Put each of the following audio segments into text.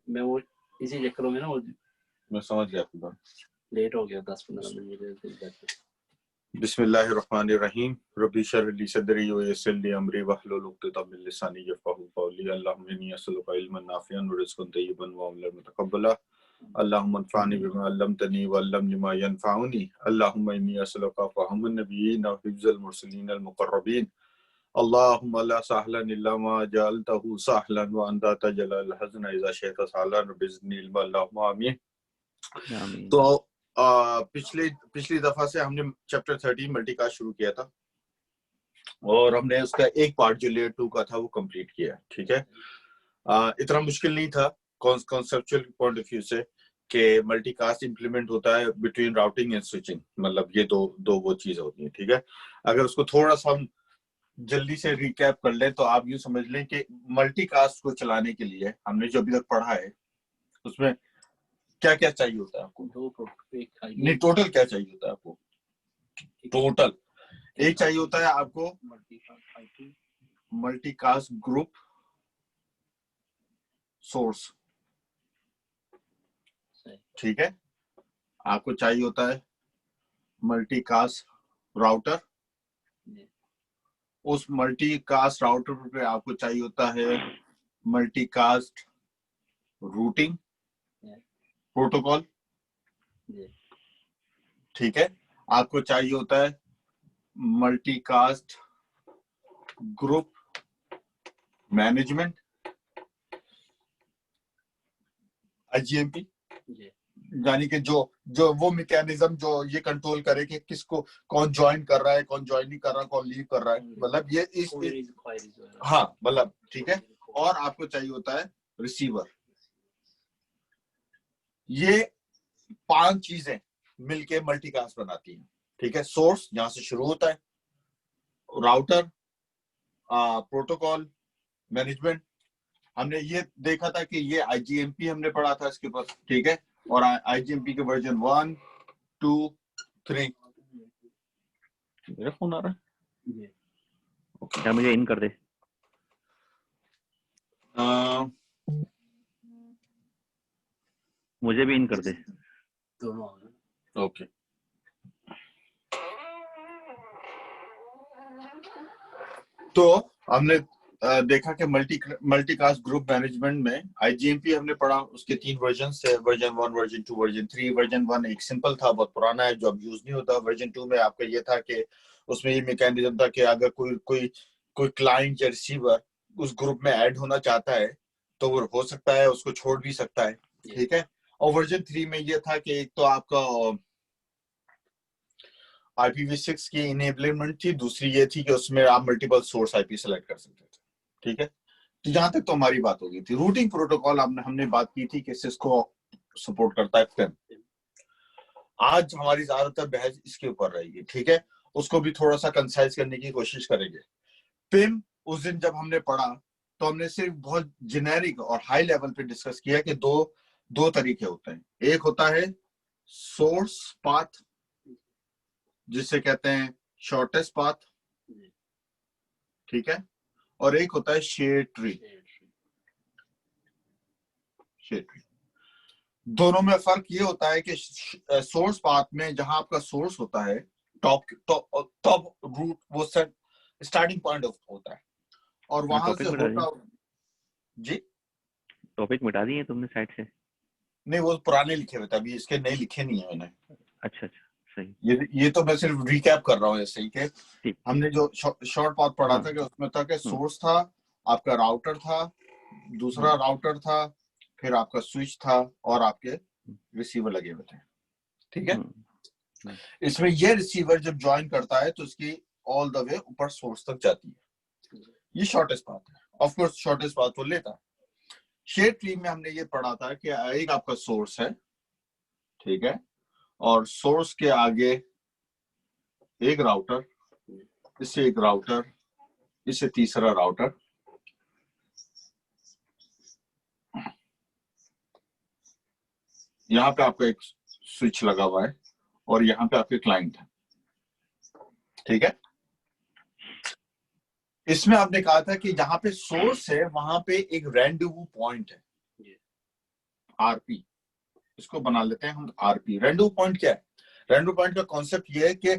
मैं वो इसी चक्करों में ना वो मैं समझ गया आपकी बात, लेट हो गया 10-15 मिनट। बिस्मिल्लाहिर्रहमानिर्रहीम रब्बी इश्रह ली सदरी व यस्सिर ली अमरी वहलुल उक़दतम मिन लिसानी यफ़क़हू क़ौली अल्लाहुम्मा इन्नी अस्अलुका इल्मन नाफ़िअन व रिज़्क़न तय्यिबन व अमलन मुतक़ब्बला अल्लाहुम्मा अन्फ़अनी बिमा अल्लमतनी व अल्लिमनी मा यनफ़अनी अल्लाहुम्मा इन्नी अस्अलुका फ़हमन नबिय्यीन व हिफ़्ज़ल मुरसलीन अल मुक़र्रबीन अल्लाहुम्मा ला सहलन इल्ला मा जअलतहु सहलन व अंता तजअलुल हज़न इज़ा शि'ता सहलन बिइज़्निका इल्मा अल्लाहुम्मा आमीन। तो पिछली दफा से हमने चैप्टर 13 मल्टीकास्ट शुरू किया था और हमने उसका एक पार्ट जो लेयर 2 का था वो कंप्लीट किया। ठीक है, इतना मुश्किल नहीं था कॉन्सेप्चुअल पॉइंट ऑफ व्यू से कि मल्टीकास्ट इंप्लीमेंट होता है बिटवीन राउटिंग एंड स्विचिंग, मतलब ये दो वो चीज होती है। ठीक है, अगर उसको थोड़ा सा हम जल्दी से रिकैप कर लें तो आप यूं समझ लें कि मल्टीकास्ट को चलाने के लिए हमने जो अभी तक पढ़ा है उसमें क्या क्या चाहिए होता है आपको? नहीं, टोटल क्या चाहिए होता है आपको? टोटल एक चाहिए होता है आपको मल्टीकास्ट ग्रुप सोर्स। ठीक है, आपको चाहिए होता है मल्टीकास्ट राउटर, उस मल्टीकास्ट राउटर पे आपको चाहिए होता है मल्टीकास्ट रूटिंग प्रोटोकॉल। ठीक है, आपको चाहिए होता है मल्टीकास्ट ग्रुप मैनेजमेंट IGMP, यानी कि जो वो मैकेनिज्म जो ये कंट्रोल करे कि किसको कौन ज्वाइन कर रहा है, कौन ज्वाइन नहीं कर रहा, कौन लीव कर रहा है, मतलब ये इस हाँ मतलब ठीक है। और आपको चाहिए होता है रिसीवर। ये 5 चीजें मिलके मल्टीकास्ट बनाती हैं। ठीक है, सोर्स जहां से शुरू होता है, राउटर, प्रोटोकॉल, मैनेजमेंट। हमने ये देखा था कि ये IGMP हमने पढ़ा था इसके ऊपर। ठीक है, और IGMP के वर्जन 1, 2, 3। मेरा फोन आ रहा है, क्या मुझे इन कर दे? मुझे भी इन कर दे। ओके, तो हमने देखा कि मल्टीकास्ट ग्रुप मैनेजमेंट में IGMP हमने पढ़ा, उसके 3 वर्जन थे, वर्जन 1, वर्जन 2, वर्जन 3। वर्जन 1 एक सिंपल था, बहुत पुराना है, जो अब यूज नहीं होता। वर्जन 2 में आपका ये था कि उसमें ये मैकेनिज्म था कि अगर कोई क्लाइंट या रिसीवर उस ग्रुप में ऐड होना चाहता है तो वो हो सकता है, उसको छोड़ भी सकता है। ठीक है, और वर्जन 3 में ये था कि एक तो आपका IPv6 की इनेबलमेंट थी, दूसरी ये थी कि उसमें आप मल्टीपल सोर्स IP सेलेक्ट कर सकते थे। ठीक है, तो जहां तक तो हमारी बात हो गई थी। रूटिंग प्रोटोकॉल हमने बात की थी कि सिस्को सपोर्ट करता है पिम। आज हमारी ज्यादातर बहस इसके ऊपर रहेगी। ठीक है, उसको भी थोड़ा सा कंसाइज करने की कोशिश करेंगे। पिम उस दिन जब हमने पढ़ा तो हमने सिर्फ बहुत जेनेरिक और हाई लेवल पे डिस्कस किया कि दो तरीके होते हैं। एक होता है सोर्स पाथ, जिसे कहते हैं शॉर्टेस्ट पाथ। ठीक है, और एक होता है शेयर ट्री। दोनों में फर्क ये होता है कि सोर्स पाथ में जहां आपका सोर्स होता है, टॉप रूट, वो स्टार्टिंग पॉइंट होता है, और वहां से होता जी। टॉपिक मिटा दिए तुमने साइड से? नहीं, वो पुराने लिखे हुए थे, अभी इसके नए लिखे नहीं है मैंने। अच्छा, सही। ये तो मैं सिर्फ रिकैप कर रहा हूँ ऐसे ही कि हमने जो शॉर्ट पाथ पढ़ा था कि उसमें था कि सोर्स था, आपका राउटर था, दूसरा राउटर था, फिर आपका स्विच था, और आपके रिसीवर लगे हुए थे। ठीक है, इसमें ये रिसीवर जब ज्वाइन करता है तो इसकी ऑल द वे ऊपर सोर्स तक जाती है। ये शॉर्टेस्ट पाथ है, ऑफ कोर्स शॉर्टेस्ट पाथ वो लेता है। शेयर ट्री में हमने ये पढ़ा था कि एक आपका सोर्स है, ठीक है, और सोर्स के आगे एक राउटर, इससे एक राउटर, इससे तीसरा राउटर, यहाँ पे आपका एक स्विच लगा हुआ है, और यहाँ पे आपके क्लाइंट है। ठीक है, इसमें आपने कहा था कि जहां पे सोर्स है वहां पे एक रेंडवू पॉइंट है, आरपी, इसको बना लेते हैं हम आरपी। रेंडो पॉइंट क्या है? रेंडो पॉइंट का कॉन्सेप्ट ये है कि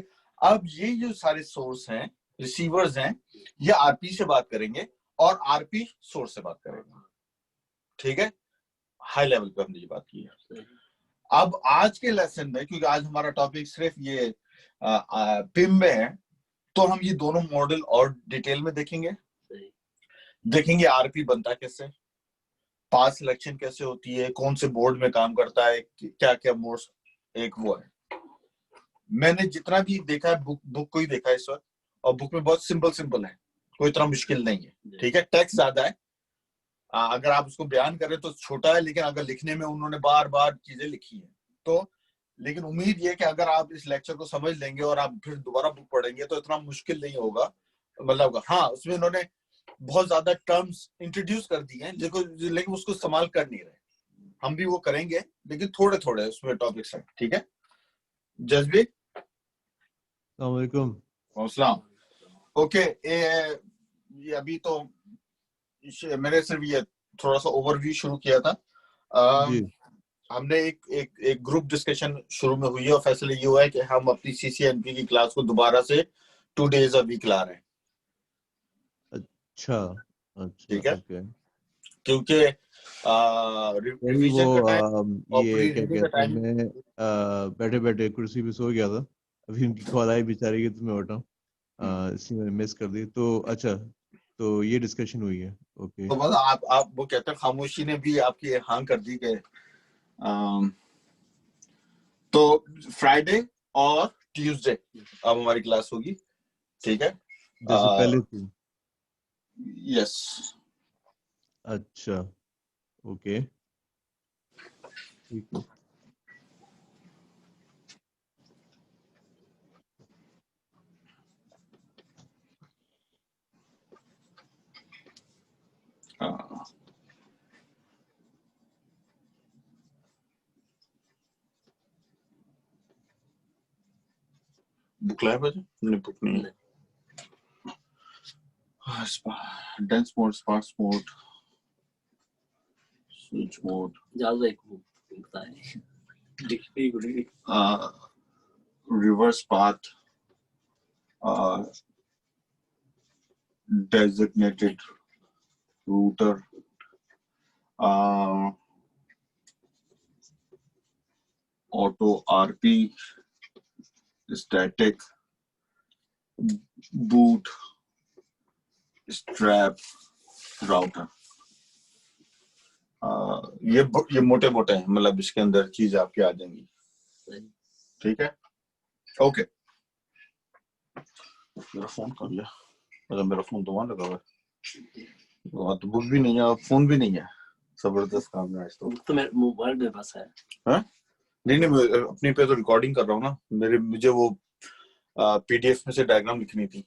अब ये जो सारे सोर्स हैं, रिसीवर्स हैं, ये आरपी से बात करेंगे और आरपी सोर्स से बात करेंगे। ठीक है, हाई लेवल पे हमने ये बात की है। अब आज के लेसन में, क्योंकि आज हमारा टॉपिक सिर्फ ये पिम में है, तो हम ये दोनों मॉडल और डिटेल में देखेंगे आरपी बनता कैसे, पास सिलेक्शन कैसे होती है, कौन से बोर्ड में काम करता है, क्या क्या मोड्स, एक वो है। मैंने जितना भी देखा है बुक को ही देखा है इस वक्त, और बुक में बहुत सिंपल है, कोई इतना मुश्किल नहीं है। ठीक है, टेक्स्ट ज्यादा है, अगर आप उसको बयान करें तो छोटा है, लेकिन अगर लिखने में उन्होंने बार बार चीजें लिखी है तो, लेकिन उम्मीद ये कि अगर आप इस लेक्चर को समझ लेंगे और आप फिर दोबारा बुक पढ़ेंगे तो इतना मुश्किल नहीं होगा। मतलब हाँ, उसमें उन्होंने बहुत ज्यादा टर्म्स इंट्रोड्यूस कर दी हैं, लेकिन उसको इस्तेमाल कर नहीं रहे। हम भी वो करेंगे, लेकिन थोड़े थोड़े उसमें टॉपिक्स हैं। ठीक है, जज्बी, अस्सलाम वालेकुम। अस्सलाम। ओके, ये अभी तो मैंने सिर्फ ये थोड़ा सा ओवरव्यू शुरू किया था। जी। हमने एक ग्रुप डिस्कशन शुरू में हुई है और फैसला ये हुआ है कि हम अपनी सीसीएनपी की क्लास को दोबारा से 2 days अ वीक ला रहे हैं। अच्छा ठीक है, ओके। क्योंकि रिवीजन का टाइम और ये प्री क्या रीडिंग का कहते हैं, टाइम। मैं बैठे बैठे कुर्सी पे सो गया था, अभी उनकी कॉल आई बेचारी की, तो मैं उठा, इसलिए मैंने मिस कर दी। तो अच्छा, तो ये डिस्कशन हुई है। ओके, तो बस आप वो कहते हैं, खामोशी ने भी आपकी हाँ कर दी कि तो फ्राइडे और ट्यूसडे अब हमारी क्लास होगी। ठीक है, जैसे पहले थी। यस। अच्छा ओके, ठीक है। बुक लाए बजे नहीं, बुक नहीं है। Dense mode, sparse mode, switch mode, ज्यादा एक बताए डिक्शनरी गुडी reverse path, designated router, auto RP, static, boot, strap, router। ये मोटे मोटे हैं, मतलब इसके अंदर चीज आपकी आ जाएंगी। ठीक है, ओके। मेरा फोन कर लिया, मतलब मेरा फोन तो वहां लगा हुआ है, वहां तो बुक भी नहीं है, फोन भी नहीं है। जबरदस्त काम है आज तो मेरे मोबाइल मेरे पास है। नहीं, मैं अपने पे तो रिकॉर्डिंग कर रहा हूँ ना, मुझे वो पीडीएफ में से डायग्राम लिखनी थी,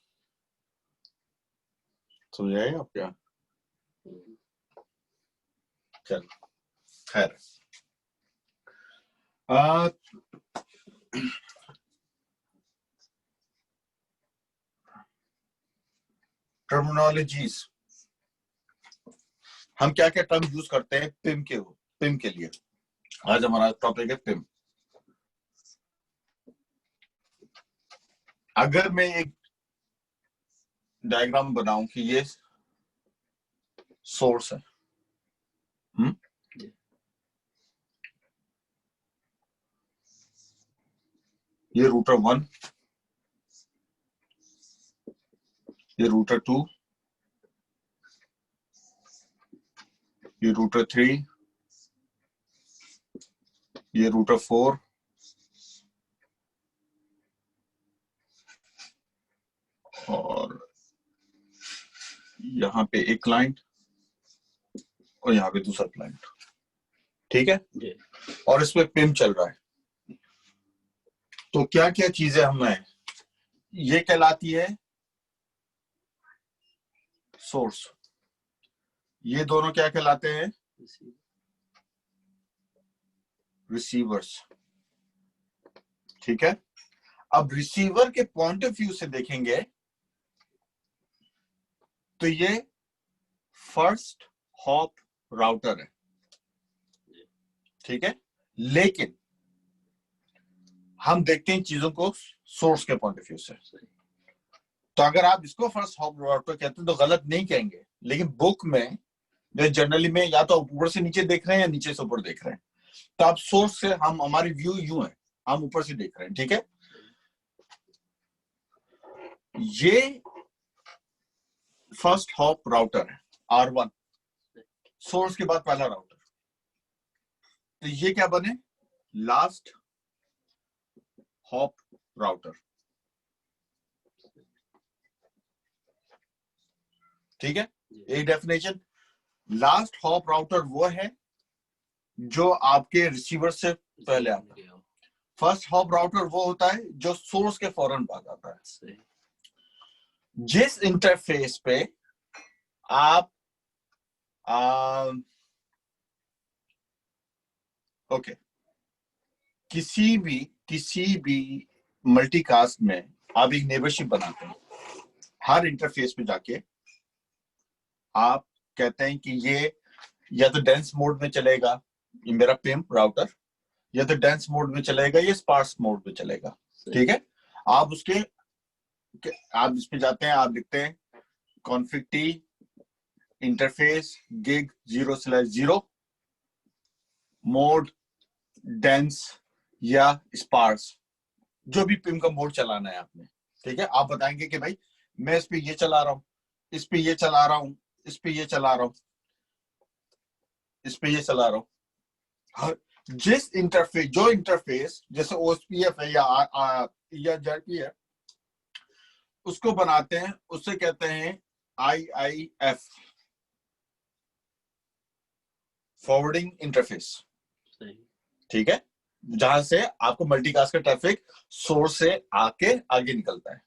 समझ आए आप क्या? चल खैर, टर्मिनोलॉजीज, हम क्या क्या टर्म यूज करते हैं पिम के लिए। आज हमारा टॉपिक है पिम। अगर मैं एक डायग्राम बनाऊं कि ये सोर्स है, ये रूटर 1, ये रूटर 2, ये रूटर 3, ये रूटर 4, और यहाँ पे एक क्लाइंट और यहाँ पे दूसरा क्लाइंट। ठीक है, और इसमें पिम चल रहा है। तो क्या क्या चीजें हमें ये कहलाती है सोर्स, ये दोनों क्या कहलाते हैं रिसीवर्स। ठीक है, अब रिसीवर के पॉइंट ऑफ व्यू से देखेंगे तो ये फर्स्ट हॉप राउटर है। ठीक है, लेकिन हम देखते हैं चीजों को सोर्स के पॉइंट ऑफ व्यू से। तो अगर आप इसको फर्स्ट हॉप राउटर कहते हैं तो गलत नहीं कहेंगे, लेकिन बुक में जनरली में या तो ऊपर से नीचे देख रहे हैं या नीचे से ऊपर देख रहे हैं। तो आप सोर्स से, हम हमारी व्यू यूं है, हम ऊपर से देख रहे हैं, ठीक है। ये फर्स्ट हॉप राउटर है R1, सोर्स के बाद पहला राउटर। तो ये क्या बने, लास्ट हॉप राउटर, ठीक है। एक डेफिनेशन, लास्ट हॉप राउटर वो है जो आपके रिसीवर से पहले आता है। फर्स्ट हॉप राउटर वो होता है जो सोर्स के फौरन बाद आता है। जिस इंटरफेस पे आप ओके किसी भी मल्टीकास्ट में आप एक नेबरशिप बनाते हैं। हर इंटरफेस पे जाके आप कहते हैं कि ये या तो डेंस मोड में चलेगा, ये मेरा पिम्प राउटर, या तो डेंस मोड में चलेगा, ये स्पार्स मोड में चलेगा, ठीक है। आप इस पे जाते हैं, आप लिखते हैं config t interface gig 0/0 mode dense या स्पार्स, जो भी पिम का मोड चलाना है आपने, ठीक है। आप बताएंगे कि भाई मैं इस पे ये चला रहा हूं, इस पे ये चला रहा हूं, इस पे ये चला रहा हूं, इस पे ये चला रहा हूं। जिस इंटरफेस, जो इंटरफेस जैसे OSPF है या JP है, उसको बनाते हैं, उससे कहते हैं IIF, फॉरवर्डिंग इंटरफेस, ठीक है। जहां से आपको मल्टीकास्ट का ट्रैफिक सोर्स से आके आगे निकलता है।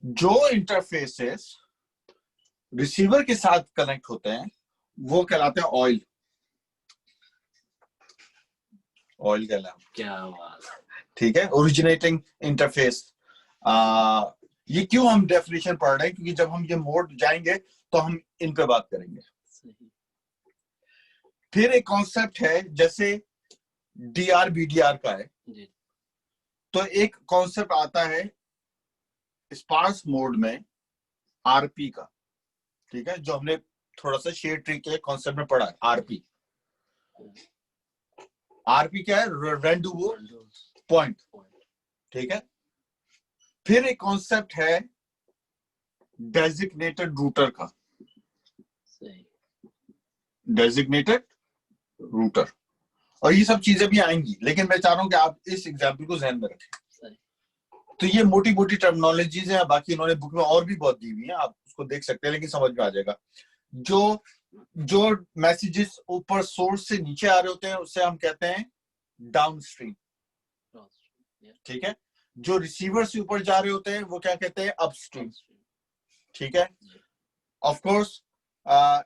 जो इंटरफेसेस रिसीवर के साथ कनेक्ट होते हैं वो कहलाते हैं ऑयल कहलाते, क्या बात, ठीक है। ओरिजिनेटिंग इंटरफेस, ये क्यों हम डेफिनेशन पढ़ रहे हैं, क्योंकि जब हम ये मोड जाएंगे तो हम इन पे बात करेंगे। फिर एक कॉन्सेप्ट है जैसे DR BDR का है, तो एक कॉन्सेप्ट आता है स्पार्स मोड में RP का, ठीक है, जो हमने थोड़ा सा शेयर ट्री के कॉन्सेप्ट में पढ़ा है। RP क्या है, रेंडवू पॉइंट, ठीक है। फिर एक कॉन्सेप्ट है डेजिग्नेटेड रूटर का, डेजिग्नेटेड रूटर, और ये सब चीजें भी आएंगी, लेकिन मैं चाह रहा हूं कि आप इस एग्जाम्पल को ध्यान में रखें। तो ये मोटी मोटी टर्मिनोलॉजीज है, बाकी इन्होंने बुक में और भी बहुत दी हुई है, आप उसको देख सकते हैं, लेकिन समझ में आ जाएगा। जो मैसेजेस ऊपर सोर्स से नीचे आ रहे होते हैं उसे हम कहते हैं डाउनस्ट्रीम, ठीक है। जो रिसीवर से ऊपर जा रहे होते हैं वो क्या कहते हैं, अपस्ट्रीम, ठीक है। ऑफ कोर्स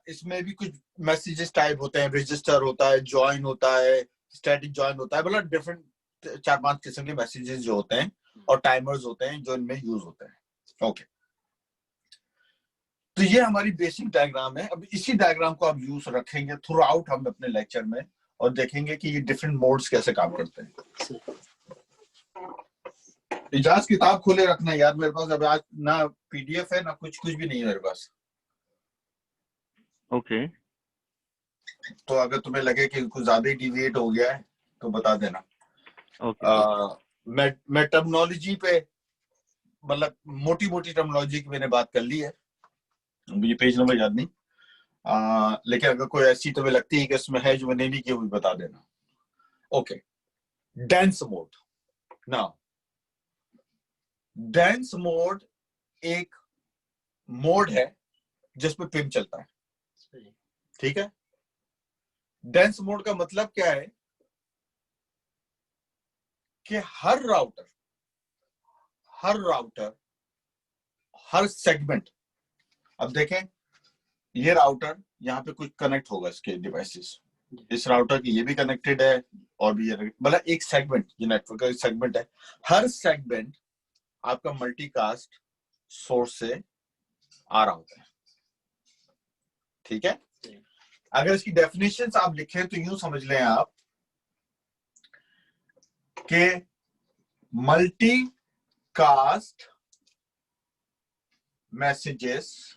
इसमें भी कुछ मैसेजेस टाइप होते हैं, रजिस्टर होता है, ज्वाइन होता है, स्टैटिक ज्वाइन होता है, मतलब डिफरेंट 4-5 किस्म के मैसेजेस जो होते हैं, और टाइमर्स होते हैं जो इनमें यूज होते हैं। ओके, तो ये हमारी बेसिक डायग्राम है। अब इसी डायग्राम को आप यूज रखेंगे थ्रू आउट हम अपने लेक्चर में, और देखेंगे कि ये डिफरेंट मोड्स कैसे काम करते हैं। इजाज किताब खोले रखना यार, मेरे पास अब आज ना PDF है ना कुछ भी नहीं है मेरे पास। ओके तो अगर तुम्हें लगे कि कुछ ज्यादा ही डिविएट हो गया है तो बता देना। मैं टर्मिनोलॉजी पे, मतलब मोटी मोटी टर्मिनोलॉजी की मैंने बात कर ली है, मुझे पेज नंबर याद नहीं, लेकिन अगर कोई ऐसी तुम्हें लगती है कि इसमें है जो मैंने नहीं की, वो बता देना। Okay, dense mode. Now dense mode एक मोड है जिसपे पिम चलता है, ठीक है। डेंस मोड का मतलब क्या है कि हर हर सेगमेंट, अब देखें ये राउटर यहाँ पे कुछ कनेक्ट होगा, इसके डिवाइसेस, इस राउटर की ये भी कनेक्टेड है, और भी मतलब एक सेगमेंट, ये नेटवर्क का सेगमेंट है। हर सेगमेंट आपका मल्टीकास्ट सोर्स से आ रहा होता है, ठीक है। अगर इसकी डेफिनेशंस आप लिखें तो यूं समझ लें आप कि multicast messages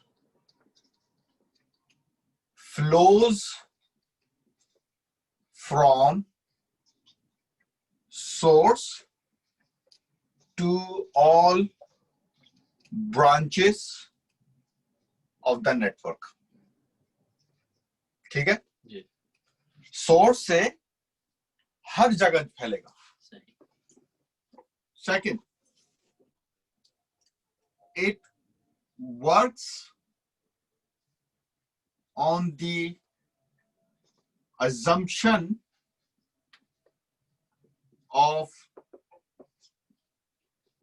flows from source to all branches of the network. ठीक है, जी, सोर्स से हर जगह फैलेगा. सही. Second, it works on the assumption of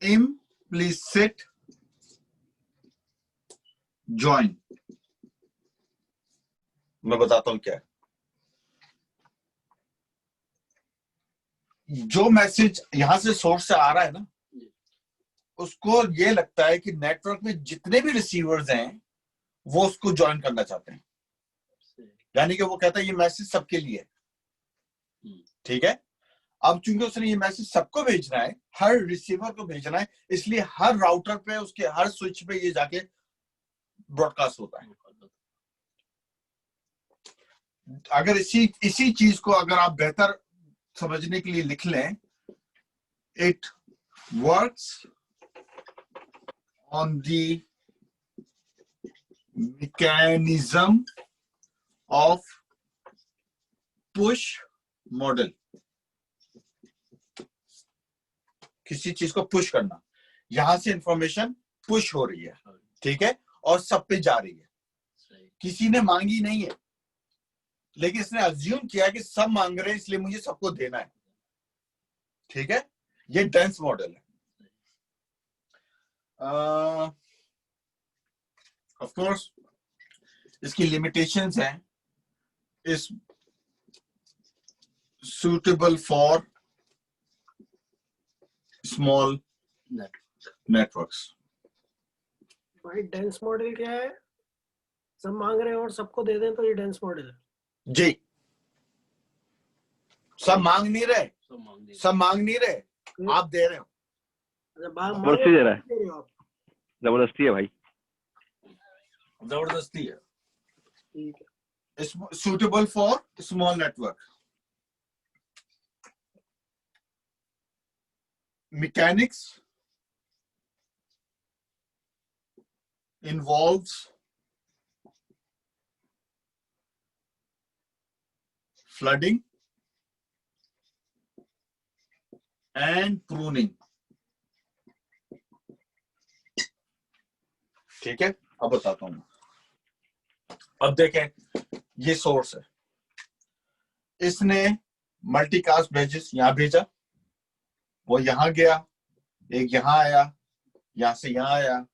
implicit join. मैं बताता हूं क्या है. जो मैसेज यहां से सोर्स से आ रहा है ना, उसको ये लगता है कि नेटवर्क में जितने भी रिसीवर्स हैं वो उसको ज्वाइन करना चाहते हैं. यानी कि वो कहता है ये मैसेज सबके लिए है. ठीक है, अब चूंकि उसने ये मैसेज सबको भेजना है, हर रिसीवर को भेजना है, इसलिए हर राउटर पे, उसके हर स्विच पे ये जाके ब्रॉडकास्ट होता है. अगर इसी चीज को अगर आप बेहतर समझने के लिए लिख लें, it works on the mechanism of push model. किसी चीज को पुश करना, यहां से इंफॉर्मेशन पुश हो रही है, ठीक है, और सब पे जा रही है. किसी ने मांगी नहीं है, लेकिन इसने अज्यूम किया कि सब मांग रहे हैं इसलिए मुझे सबको देना है. ठीक है, ये डेंस मॉडल है. ऑफ कोर्स इसकी लिमिटेशंस हैं. इस suitable for small networks. भाई डेंस मॉडल क्या है? सब मांग रहे हैं और सबको दे दें तो ये डेंस मॉडल है. जी, सब मांग नहीं रहे, आप दे रहे हो. जबरदस्ती दे रहा है, जबरदस्ती है भाई, जबरदस्ती है. ठीक है. Suitable for small network. Mechanics involves flooding and pruning. ठीक है, अब बताता हूं. अब देखें, ये सोर्स है, इसने मल्टीकास्ट मैसेज यहां भेजा, वो यहां गया, एक यहां आया, यहां से यहां आया,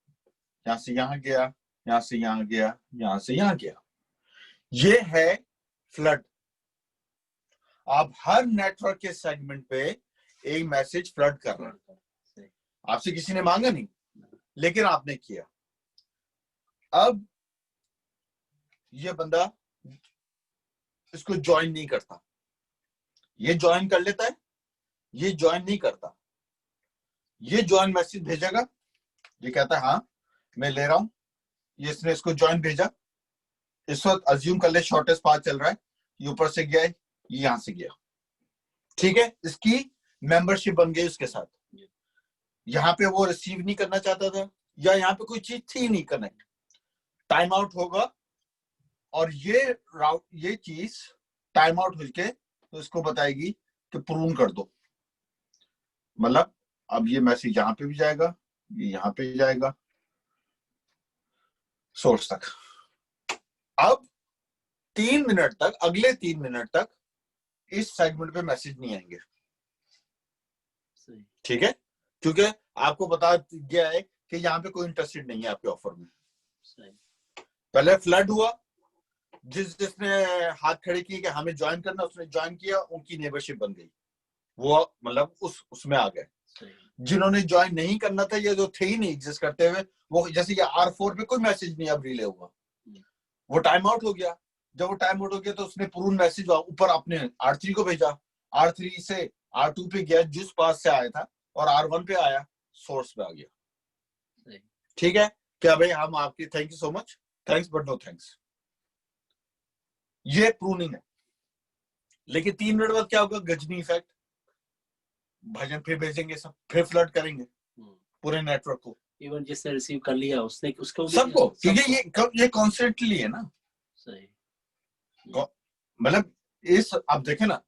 यहां से यहां गया, यहां से यहां गया, यहां से यहां गया. ये है फ्लड. आप हर नेटवर्क के सेगमेंट पे एक मैसेज फ्लड कर रहे हैं. आपसे किसी ने मांगा नहीं, लेकिन आपने किया. अब ये बंदा इसको ज्वाइन नहीं करता, ये ज्वाइन कर लेता है, ये ज्वाइन नहीं करता. ये ज्वाइन मैसेज भेजेगा, ये कहता है हाँ मैं ले रहा हूं. ये इसने इसको ज्वाइन भेजा. इस वक्त अज्यूम कर ले शॉर्टेस्ट पाथ चल रहा है, ये ऊपर से गया है, ये यहां से गया. ठीक है, इसकी मेंबरशिप बन गई उसके साथ. यहां पे वो रिसीव नहीं करना चाहता था, या यहां पे कोई चीज थी नहीं कनेक्ट. टाइम आउट होगा और ये चीज टाइम आउट होके तो इसको बताएगी कि प्रून कर दो. मतलब अब ये मैसेज यहां पे भी जाएगा, ये यहां पे जाएगा, सोर्स तक. अब 3 मिनट तक, अगले 3 मिनट तक इस सेगमेंट पे मैसेज नहीं आएंगे. ठीक है, क्योंकि आपको बता गया है कि यहाँ पे कोई इंटरेस्टेड नहीं है आपके ऑफर में. पहले फ्लड हुआ, जिसने हाथ खड़े किए कि हमें ज्वाइन करना, उसने ज्वाइन किया, उनकी नेबरशिप बन गई, वो मतलब उसमें आ गए. जिन्होंने ज्वाइन नहीं करना था, ये जो थे ही नहीं एग्जिस्ट करते हुए, वो जैसे ये R4 पे कोई मैसेज नहीं अब रिले हुआ, वो टाइम आउट हो गया. जब वो टाइम आउट हो गया तो उसने प्रून मैसेज ऊपर अपने R3 को भेजा, R3 से R2 पे गया जिस पास से आया था और R1 पे आया, सोर्स पे आ गया। सही। ठीक है क्या भाई? हम आपकी thank you so much, thanks but no thanks, ये प्रूनिंग है। लेकिन 3 मिनट बाद क्या होगा? गजनी इफेक्ट, भजन फिर भेजेंगे, सब फिर फ्लड करेंगे पूरे नेटवर्क को, इवन जिसने रिसीव कर लिया उसने उसको भी सबको, क्योंकि सबको। ये कॉन्स्टेंटली है ना। सही। मतलब इस, अब देखे ना,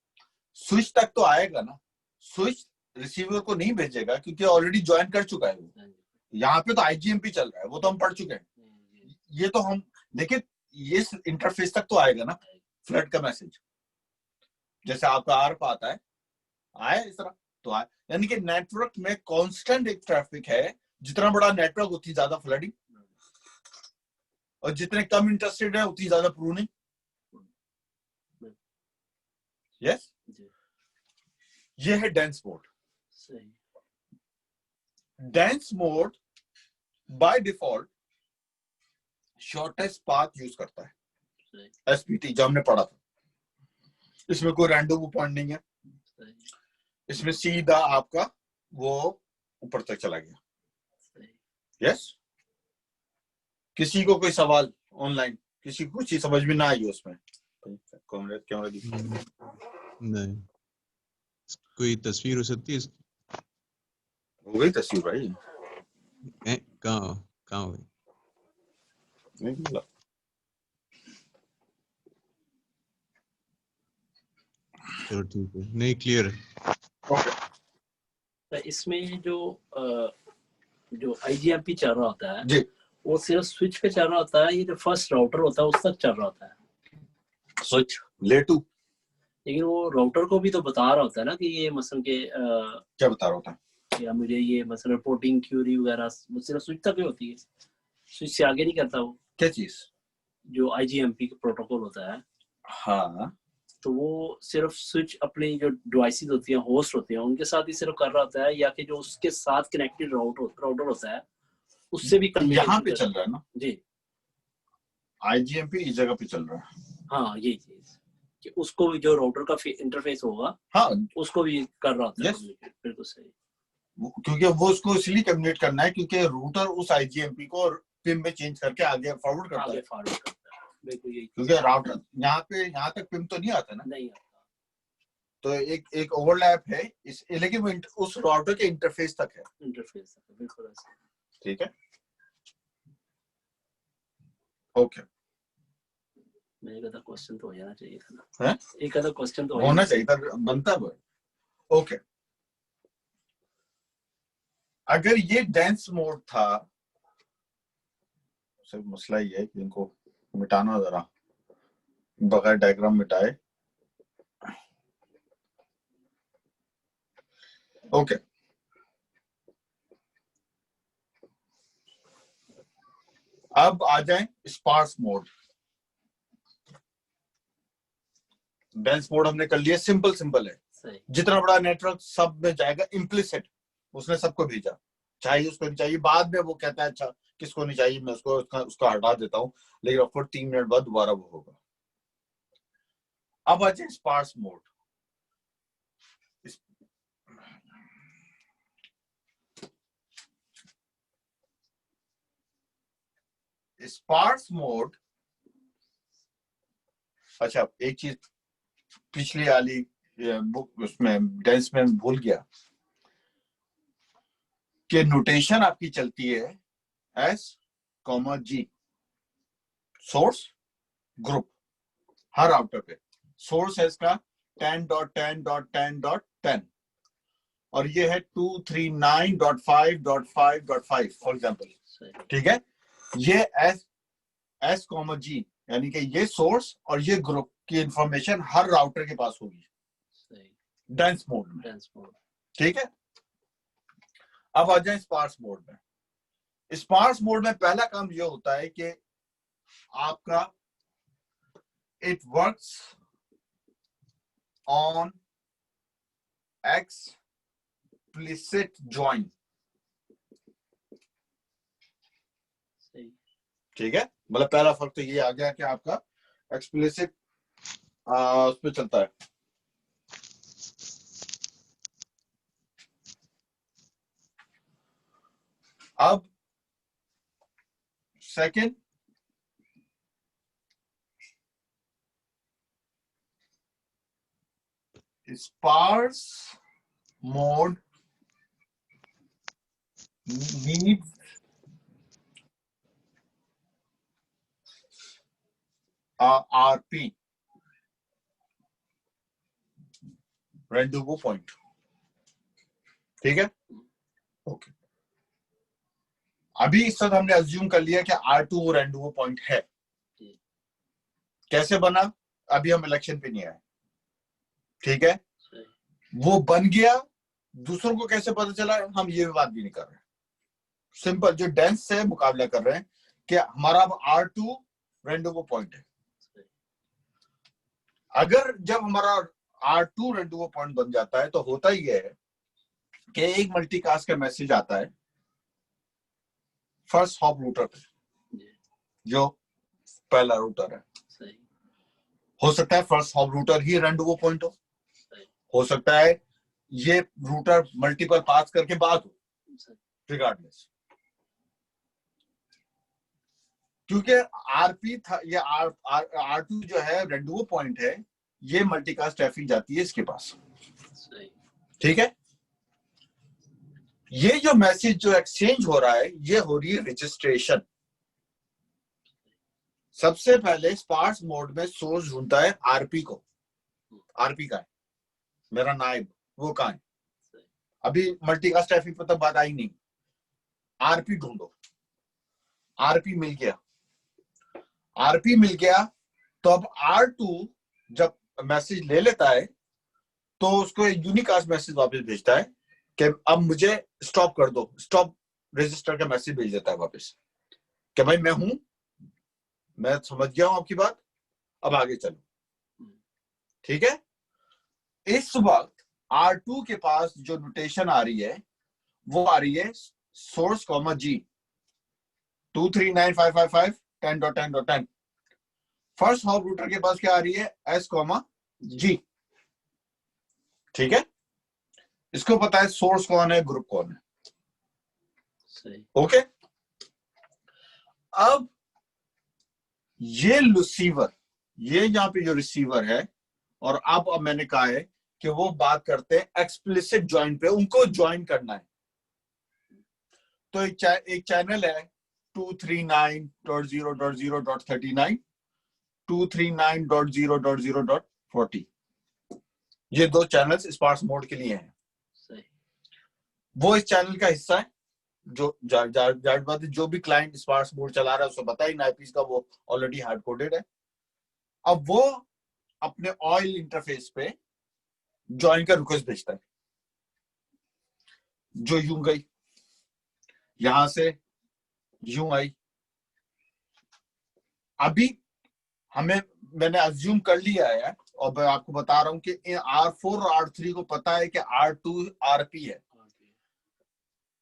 स्विच तक तो आएगा ना, स्विच रिसीवर को नहीं भेजेगा क्योंकि ऑलरेडी ज्वाइन कर चुका है वो। यहाँ पे तो आईजीएमपी चल रहा है, वो तो हम पढ़ चुके हैं, ये तो हम, लेकिन ये इंटरफेस तक तो आएगा ना फ्लड का मैसेज, जैसे आपका आर पे आता है, आए इस तरह तो आए। यानी कि नेटवर्क में कांस्टेंट एक ट्रैफिक है, जितना बड़ा नेटवर्क उतनी ज्यादा फ्लडिंग, और जितने कम इंटरेस्टेड है उतनी ज्यादा प्रूनिंग। यस, ये है डेंस मोड। सही। Dense mode by default shortest path use करता है, सही। एसपीटी जो हमने पढ़ा था। इसमें कोई रैंडम पॉइंट नहीं है, सही। इसमें सीधा आपका वो ऊपर तक चला गया। सही। यस, किसी को कोई सवाल ऑनलाइन, किसी को कुछ चीज समझ में ना आई उसमें? कैमरा नहीं, कोई तस्वीर हो सकती है इसकी? हो गई तस्वीर भाई? कहाँ हो गई? नहीं मिला। चलो ठीक है, नहीं क्लियर है। ओके, तो इसमें जो आईजीएमपी चल रहा होता है जी, वो सिर्फ स्विच पे चल रहा होता है, ये जो फर्स्ट राउटर होता है उस तक चल रहा होता है स्विच लेटू लेकिन वो राउटर को भी तो बता रहा होता है ना कि ये मसलन के क्या बता रहा होता है? या मुझे ये मसलन रिपोर्टिंग क्यूरी वगैरह वो सिर्फ स्विच तक ही होती है, स्विच से आगे नहीं करता वो, क्या चीज? जो आईजीएमपी का प्रोटोकॉल होता है। हाँ, तो वो सिर्फ स्विच अपनी जो डिवाइसेस होती हैं, होस्ट होते हैं, उनके साथ ही सिर्फ कर रहा होता है, या कि जो उसके साथ कनेक्टेड राउटर होता है उससे भी यहाँ पे चल रहा है ना जी। आईजीएमपी, इस जगह पे चल रहा है। हाँ, ये चीज कि उसको भी जो राउटर का इंटरफेस होगा, हाँ, उसको भी कर रहा होता है। Yes. बिल्कुल सही। क्योंकि वो उसको इसलिए कम्युनिकेट करना है क्योंकि रूटर उस आईजीएमपी को पिम में चेंज करके आगे फॉरवर्ड करता है। फॉरवर्ड करता है, बिल्कुल यही। क्योंकि राउटर यहाँ तक पिम तो नहीं आता ना, नहीं आता। तो एक ओवरलैप है इस, लेकिन वो उस राउटर के इंटरफेस तक है। इंटरफेस बिल्कुल ऐसा। ठीक है, ओके। मेरे का क्वेश्चन तो हो जाना चाहिए था है? ना, एक आधा क्वेश्चन तो होना चाहिए था, बनता है। ओके, अगर ये डेंस मोड था, सिर्फ मसला ये है कि इनको मिटाना जरा, बगैर डायग्राम मिटाए। ओके, अब आ जाए स्पार्स मोड। डेंस मोड हमने कर लिया, सिंपल है। सही। जितना बड़ा नेटवर्क सब में जाएगा, इम्प्लिसिट, उसने सबको भेजा, चाहिए उसको नहीं चाहिए, बाद में वो कहता है अच्छा किसको नहीं चाहिए, मैं उसको हटा देता हूं, लेकिन फिर 3 मिनट बाद दोबारा वो होगा। अब आ जाए स्पार्स मोड। स्पार्स मोड, अच्छा एक चीज पिछली वाली बुक उसमें डेंस में भूल गया कि नोटेशन आपकी चलती है S, G, सोर्स ग्रुप, हर राउटर पे सोर्स है इसका 10.10.10.10 और ये है 239.5.5.5 फॉर एग्जांपल। ठीक है, ये S, G यानी कि ये सोर्स और ये ग्रुप की इंफॉर्मेशन हर राउटर के पास होगी डेंस मोड में। ठीक है, अब आ जाए स्पार्स मोड में। स्पार्स मोड में पहला काम ये होता है कि आपका it works on explicit join. ठीक है, मतलब पहला फर्क तो ये आ गया कि आपका एक्सप्लिसिट उस पर चलता है, अब second, sparse mode needs RP, rendezvous point. ठीक है, ओके। अभी इस वक्त हमने अज्यूम कर लिया कि R2 वो rendezvous point है। कैसे बना, अभी हम इलेक्शन पे नहीं आए, ठीक है। वो बन गया, दूसरों को कैसे पता चला, हम ये बात भी नहीं कर रहे। सिंपल, जो डेंस से मुकाबला कर रहे हैं कि हमारा अब R2 rendezvous point है। अगर जब हमारा R2 rendezvous point बन जाता है तो होता ही है कि एक मल्टीकास्ट का मैसेज आता है फर्स्ट हॉप रूटर पे, जो पहला रूटर है। हो सकता है फर्स्ट हॉप रूटर ही rendezvous point हो सकता है ये रूटर मल्टीपल पास करके बात हो, रिगार्डलेस। क्योंकि आरपी था, ये R2 जो है rendezvous point है, ये मल्टीकास्ट ट्रैफिक जाती है इसके पास, ठीक है। ये जो मैसेज जो एक्सचेंज हो रहा है, ये हो रही है रजिस्ट्रेशन। सबसे पहले स्पार्स मोड में सोर्स ढूंढता है आरपी को, आरपी का है मेरा नायब, वो कहां है। अभी मल्टीकास्ट ट्रैफिक पर तक बात आई नहीं, आरपी ढूंढो। आरपी मिल गया, आरपी मिल गया तो अब R2 जब मैसेज ले लेता है तो उसको एक यूनिकास्ट मैसेज वापस भेजता है कि अब मुझे स्टॉप कर दो, स्टॉप रजिस्टर का मैसेज भेज देता है वापस कि भाई मैं हूं, मैं समझ गया हूं आपकी बात, अब आगे चलो, ठीक है। इस वक्त R2 के पास जो नोटेशन आ रही है वो आ रही है source comma G 2395551.10.10। First hop router के पास क्या आ रही है, S कॉमा G, ठीक है। इसको पता है सोर्स कौन है, ग्रुप कौन है, सही। ओके। अब ये रिसीवर, ये यहाँ पे जो रिसीवर है, और अब मैंने कहा है कि वो बात करते हैं एक्सप्लिसिट ज्वाइन पे, उनको ज्वाइन करना है। तो एक चैनल है 239.0.0.39 239.0.0.40, ये दो चैनल्स स्पार्स मोड के लिए हैं। वो इस चैनल का हिस्सा है। जो जो भी क्लाइंट स्पार्स मोड चला रहा है उसको पता ही आईपीस का वो ऑलरेडी हार्ड कोडेड है। अब वो अपने ऑयल इंटरफेस पे ज्वाइन का रिक्वेस्ट भेजता है, जो यूं गई, यहां से यूं आई। अभी मैंने अज्यूम कर लिया है और मैं आपको बता रहा हूं कि R4 और R3 को पता है कि R2 RP है।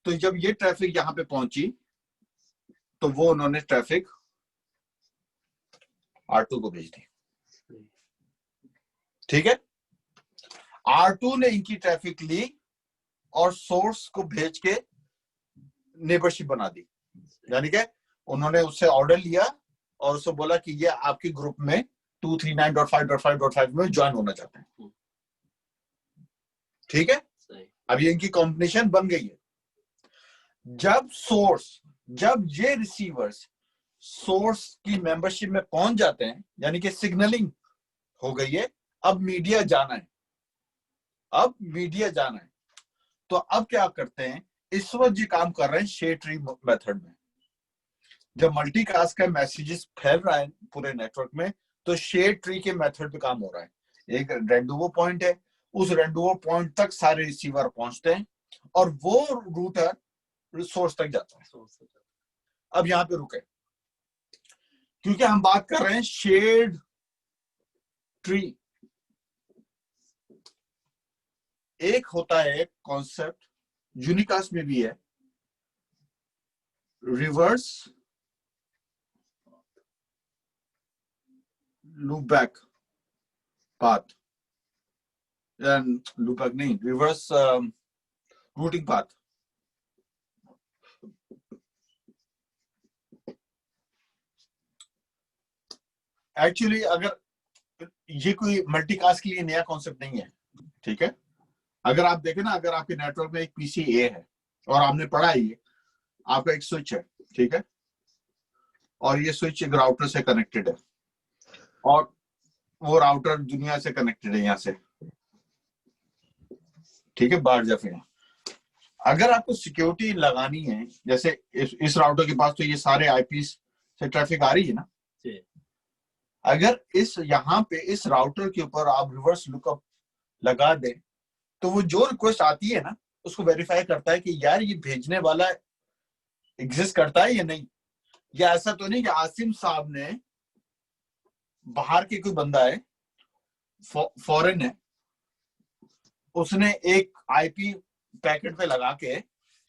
तो जब ये ट्रैफिक यहां पे पहुंची तो वो उन्होंने ट्रैफिक R2 को भेज दी, ठीक है। R2 ने इनकी ट्रैफिक ली और सोर्स को भेज के नेबरशिप बना दी, यानी कि उन्होंने उससे ऑर्डर लिया और उससे बोला कि ये आपके ग्रुप में 239.5.5.5 में ज्वाइन होना चाहते हैं, ठीक है। अब ये इनकी कॉम्बिनेशन बन गई है। जब ये रिसीवर्स सोर्स की मेंबरशिप में पहुंच जाते हैं, यानी कि सिग्नलिंग हो गई है, अब मीडिया जाना है, तो अब क्या करते हैं, इस वक्त ये काम कर रहे हैं शेयर ट्री मेथड में। जब मल्टीकास्ट का मैसेजेस फैल रहा है पूरे नेटवर्क में, तो शेयर ट्री के मेथड पे काम हो रहा है। एक rendezvous पॉइंट है, उस rendezvous पॉइंट तक सारे रिसीवर पहुंचते हैं और वो रूटर सोर्स तक जाता है। अब यहां पे रुके, क्योंकि हम बात कर रहे हैं शेयर्ड ट्री। एक होता है कॉन्सेप्ट, यूनिकास्ट में भी है, रिवर्स लूपबैक पाथ, लूपबैक नहीं, रिवर्स रूटिंग पाथ। एक्चुअली अगर ये कोई मल्टीकास्ट के लिए नया कॉन्सेप्ट नहीं है, ठीक है। अगर आप देखें ना, अगर आपके नेटवर्क में एक पीसी ए है और आपने पढ़ा है ये आपका एक स्विच है, ठीक है, और ये स्विच एक राउटर से कनेक्टेड है और वो राउटर दुनिया से कनेक्टेड है यहाँ से, ठीक है, बाहर जा फिर। अगर आपको सिक्योरिटी लगानी है, जैसे इस राउटर के पास तो ये सारे आईपी से ट्रैफिक आ रही है ना, अगर इस यहाँ पे इस राउटर के ऊपर आप रिवर्स लुकअप लगा दे तो वो जो रिक्वेस्ट आती है ना उसको वेरीफाई करता है कि यार ये भेजने वाला एग्जिस्ट करता है या नहीं, या ऐसा तो नहीं कि आसिम साहब ने, बाहर के कोई बंदा है, फॉरेन है, उसने एक आईपी पैकेट पे लगा के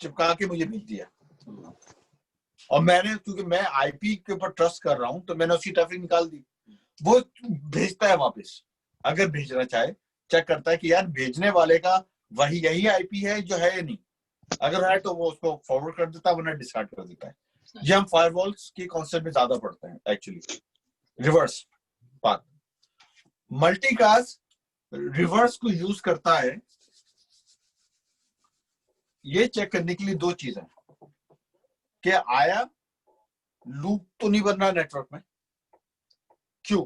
चिपका के मुझे भेज दिया और मैंने, क्योंकि मैं आईपी के ऊपर ट्रस्ट कर रहा हूं तो मैंने उसकी ट्रैफिक निकाल दी। वो भेजता है वापस, अगर भेजना चाहे चेक करता है कि यार भेजने वाले का वही यही आईपी है जो है या नहीं, अगर है तो वो उसको फॉरवर्ड कर देता है, वरना डिस्कार्ड कर देता है। ये हम फायरवॉल्स के कॉन्सेप्ट में ज्यादा पढ़ते हैं एक्चुअली। रिवर्स बात, मल्टीकास्ट रिवर्स को यूज करता है ये चेक करने के लिए दो चीजें कि आया लूप तो नहीं बन रहा नेटवर्क में, क्यों,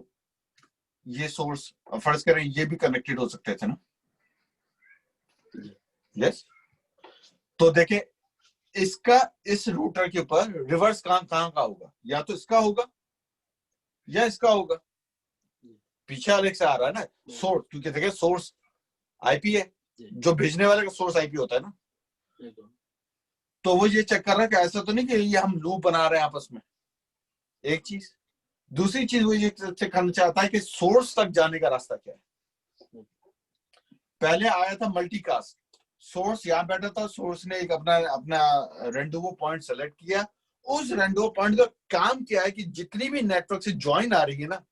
ये सोर्स फर्ज करें ये भी कनेक्टेड हो सकते थे ना, यस, तो देखे इसका इस रूटर के ऊपर रिवर्स कहां का होगा, या तो इसका होगा या इसका होगा, पीछे वाले से आ रहा है ना सोर्स, क्योंकि देखिए सोर्स आईपी है, जो भेजने वाले का सोर्स आईपी होता है ना, तो वो ये चेक कर रहा है कि ऐसा तो नहीं कि ये हम लूप बना रहे हैं आपस में, एक चीज। दूसरी चीज वो ये चेक करना चाहता है कि सोर्स तक जाने का रास्ता क्या है। पहले आया था मल्टीकास्ट, सोर्स यहां बैठा था, सोर्स ने एक अपना रेंडोवो पॉइंट सेलेक्ट किया, उस रेंडोवो पॉइंट का काम क्या है कि जितनी भी नेटवर्क से ज्वाइन आ रही है ना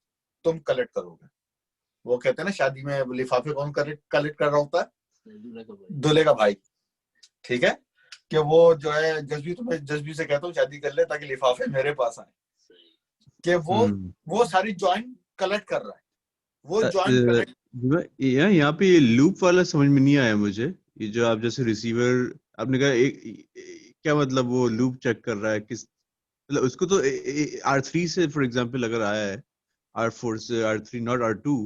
तुम कलेक्ट करोगे। वो कहते हैं ना शादी में लिफाफे कौन कलेक्ट कर रहा होता है, दूल्हे का भाई, ठीक है, कि वो जो है जसबी से कहता हूँ शादी कर ले ताकि लिफाफे मेरे पास आए, कि वो सारी ज्वाइन कलेक्ट कर रहा है, वो ज्वाइन कलेक्ट। यहाँ पे ये लूप वाला समझ में नहीं आया मुझे, ये जो आप जैसे रिसीवर आपने कहा क्या मतलब वो लूप चेक कर रहा है, किस मतलब उसको तो R3 से फॉर एग्जांपल अगर आया है R4 से R3 नॉट R2,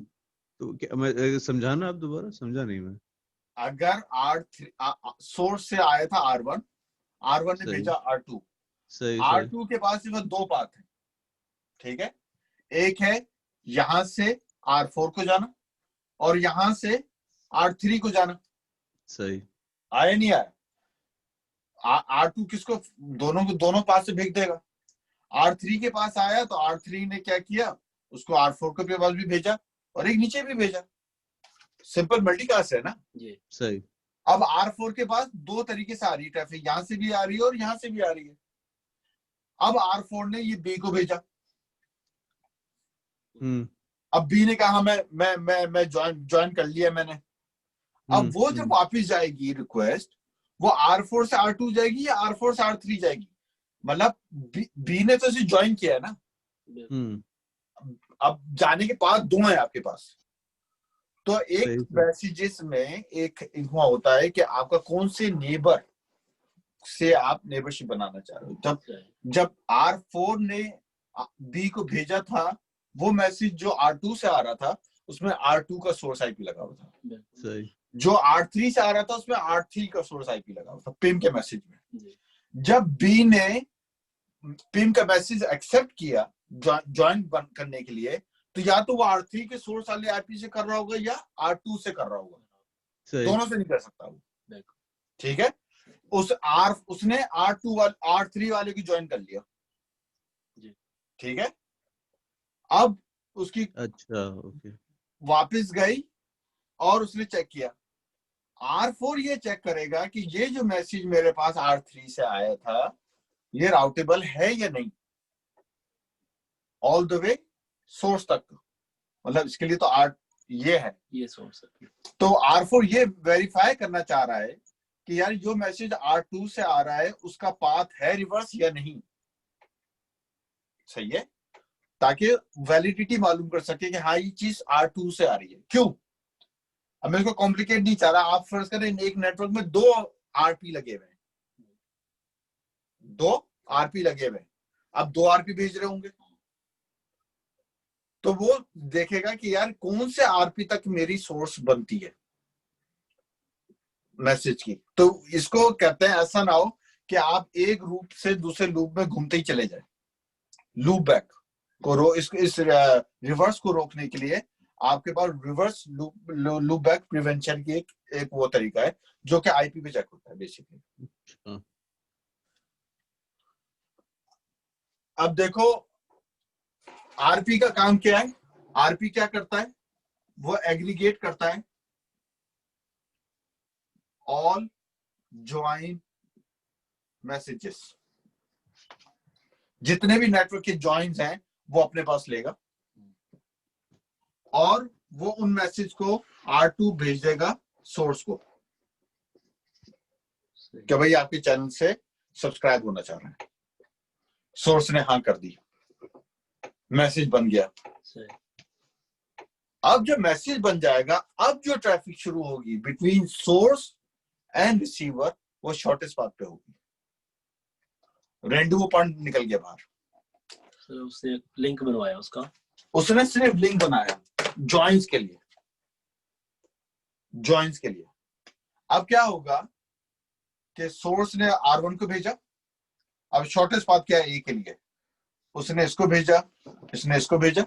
तो क्या मैं समझाना, आप दोबारा समझा नहीं मैं। अगर R3 सोर्स से आया था R1 ने भेजा R2, R2 के पास सिर्फ दो पाथ है, ठीक है, एक है यहां से R4 को जाना और यहां से R3 को जाना, सही आया नहीं आया, R2 किसको, दोनों पास से भेज देगा। R3 के पास आया तो R3 ने क्या किया, उसको R4 के पास भी भेजा और एक नीचे भी भेजा, सिंपल मल्टीकास्ट है ना, सही। अब R4 के पास दो तरीके से आ रही है ट्रैफिक, यहां से भी आ रही है और यहां से भी आ रही है। अब R4 ने ये B को भेजा, अब B ने कहा मैं ज्वाइन कर लिया मैंने, अब वो जब वापस जाएगी रिक्वेस्ट, वो R4 से R2 जाएगी या R4 से R3 जाएगी, मतलब B ने तो इसे ज्वाइन किया है ना, अब जाने के बाद दो है आपके पास, तो एक मैसेजेस में एक हुआ होता है कि आपका कौन से नेबर से आप नेबरशिप बनाना चाह रहे हो। जब R4 ने B को भेजा था, वो मैसेज जो R2 से आ रहा था उसमें R2 का सोर्स आईपी लगा हुआ था, सही। जो R3 से आ रहा था उसमें R3 का सोर्स आईपी लगा हुआ था पिम के मैसेज में। जब B ने पिम का मैसेज एक्सेप्ट किया ज्वाइन करने के लिए, तो या तो वो R3 के सोर्स वाले आईपी से कर रहा होगा या R2 से कर रहा होगा, दोनों से नहीं कर सकता वो, ठीक है। उसने R3 वाले की ज्वाइन कर लिया, ठीक है। अब उसकी अच्छा ओके वापस गई और उसने चेक किया, R4 ये चेक करेगा कि ये जो मैसेज मेरे पास R3 से आया था ये राउटेबल है या नहीं, ऑल द वे सोर्स तक, मतलब इसके लिए तो ये है, ये सोर्स है। तो R4 ये वेरीफाई करना चाह रहा है कि यार जो मैसेज R2 से आ रहा है उसका पाथ है रिवर्स या नहीं, सही है। ताकि वैलिडिटी मालूम कर सके कि हाँ ये चीज R2 से आ रही है। क्यों? अब मैं इसको कॉम्प्लिकेट नहीं चाह रहा। आप फर्ज करें एक नेटवर्क में 2 आरपी लगे हुए हैं, 2 आरपी लगे हुए हैं, अब 2 आरपी भेज रहे होंगे, तो वो देखेगा कि यार कौन से आरपी तक मेरी सोर्स बनती है मैसेज की। तो इसको कहते हैं ऐसा ना हो कि आप एक लूप से दूसरे लूप में घूमते ही चले जाए। लूप बैक को इस रिवर्स को रोकने के लिए आपके पास रिवर्स लूप बैक प्रिवेंशन की एक वो तरीका है जो कि आईपी पे चेक होता है बेसिकली। अब देखो आरपी का काम क्या है। आरपी क्या करता है? वो एग्रीगेट करता है ऑल ज्वाइन मैसेजेस। जितने भी नेटवर्क के ज्वाइंस हैं वो अपने पास लेगा और वो उन मैसेज को R2 भेज देगा सोर्स को कि भाई आपके चैनल से सब्सक्राइब होना चाह रहा है। सोर्स ने हाँ कर दी, मैसेज बन गया। अब जो मैसेज बन जाएगा, अब जो ट्रैफिक शुरू होगी बिटवीन सोर्स एंड रिसीवर वो शॉर्टेस्ट पाथ पे होगी। रेंडू पॉइंट निकल गया बाहर। उसने लिंक बनवाया उसने सिर्फ लिंक बनाया ज्वाइंस के लिए। अब क्या होगा कि सोर्स ने R1 को भेजा। अब शॉर्टेस्ट पाथ क्या है? ए के लिए उसने इसको भेजा, इसने इसको भेजा,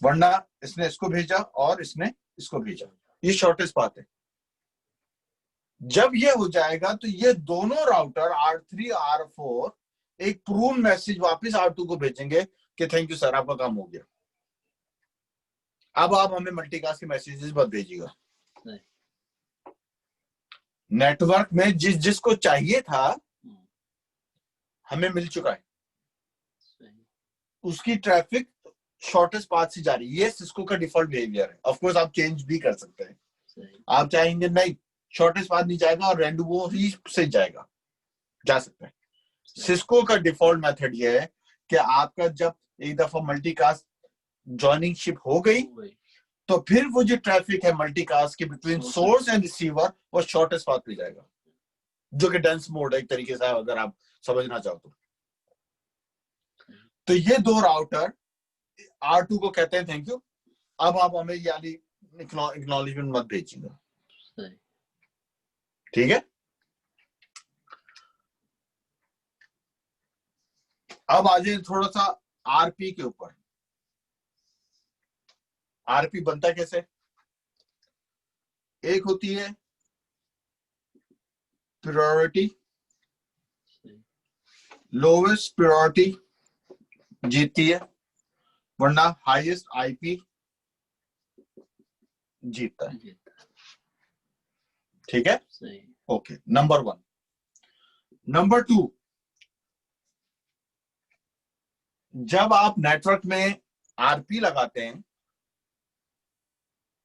वरना इसने इसको भेजा और इसने इसको भेजा। ये शॉर्टेस्ट पाथ है। जब ये हो जाएगा तो ये दोनों राउटर R3 R4 एक प्रूव मैसेज वापस R2 को भेजेंगे कि थैंक यू सर आपका काम हो गया, अब आप हमें मल्टीकास्ट के मैसेजेस मत भेजिएगा। नेटवर्क में जिसको चाहिए था हमें मिल चुका है, उसकी ट्रैफिक शॉर्टेस्ट पाथ से जा रही है। ये सिस्को का डिफॉल्ट बिहेवियर है। ऑफ कोर्स आप चेंज भी कर सकते हैं। आप चाहेंगे नहीं शॉर्टेस्ट पाथ नहीं जाएगा और रेंडू वो ही से जाएगा, जा सकता है। सिस्को का डिफॉल्ट मेथड ये है कि आपका जब एक दफा मल्टीकास्ट जॉइनिंग शिप हो गई तो फिर वो जो ट्रैफिक है मल्टीकास्ट के बिटवीन सोर्स एंड रिसीवर वो शॉर्टेस्ट पाथ पे जाएगा, जो कि डेंस मोड है एक तरीके से अगर आप समझना चाहो तो ये 2 राउटर R2 को कहते हैं थैंक यू, अब आप हमें यानी एक्नॉलेजमेंट मत भेजिएगा। ठीक है। अब आ जाए थोड़ा सा आरपी के ऊपर। आरपी बनता कैसे? एक होती है प्रायोरिटी, लोवेस्ट प्रायोरिटी जीतती है, वरना हाईएस्ट आईपी जीतता है। ठीक है, ओके। नंबर 1। नंबर 2, जब आप नेटवर्क में आरपी लगाते हैं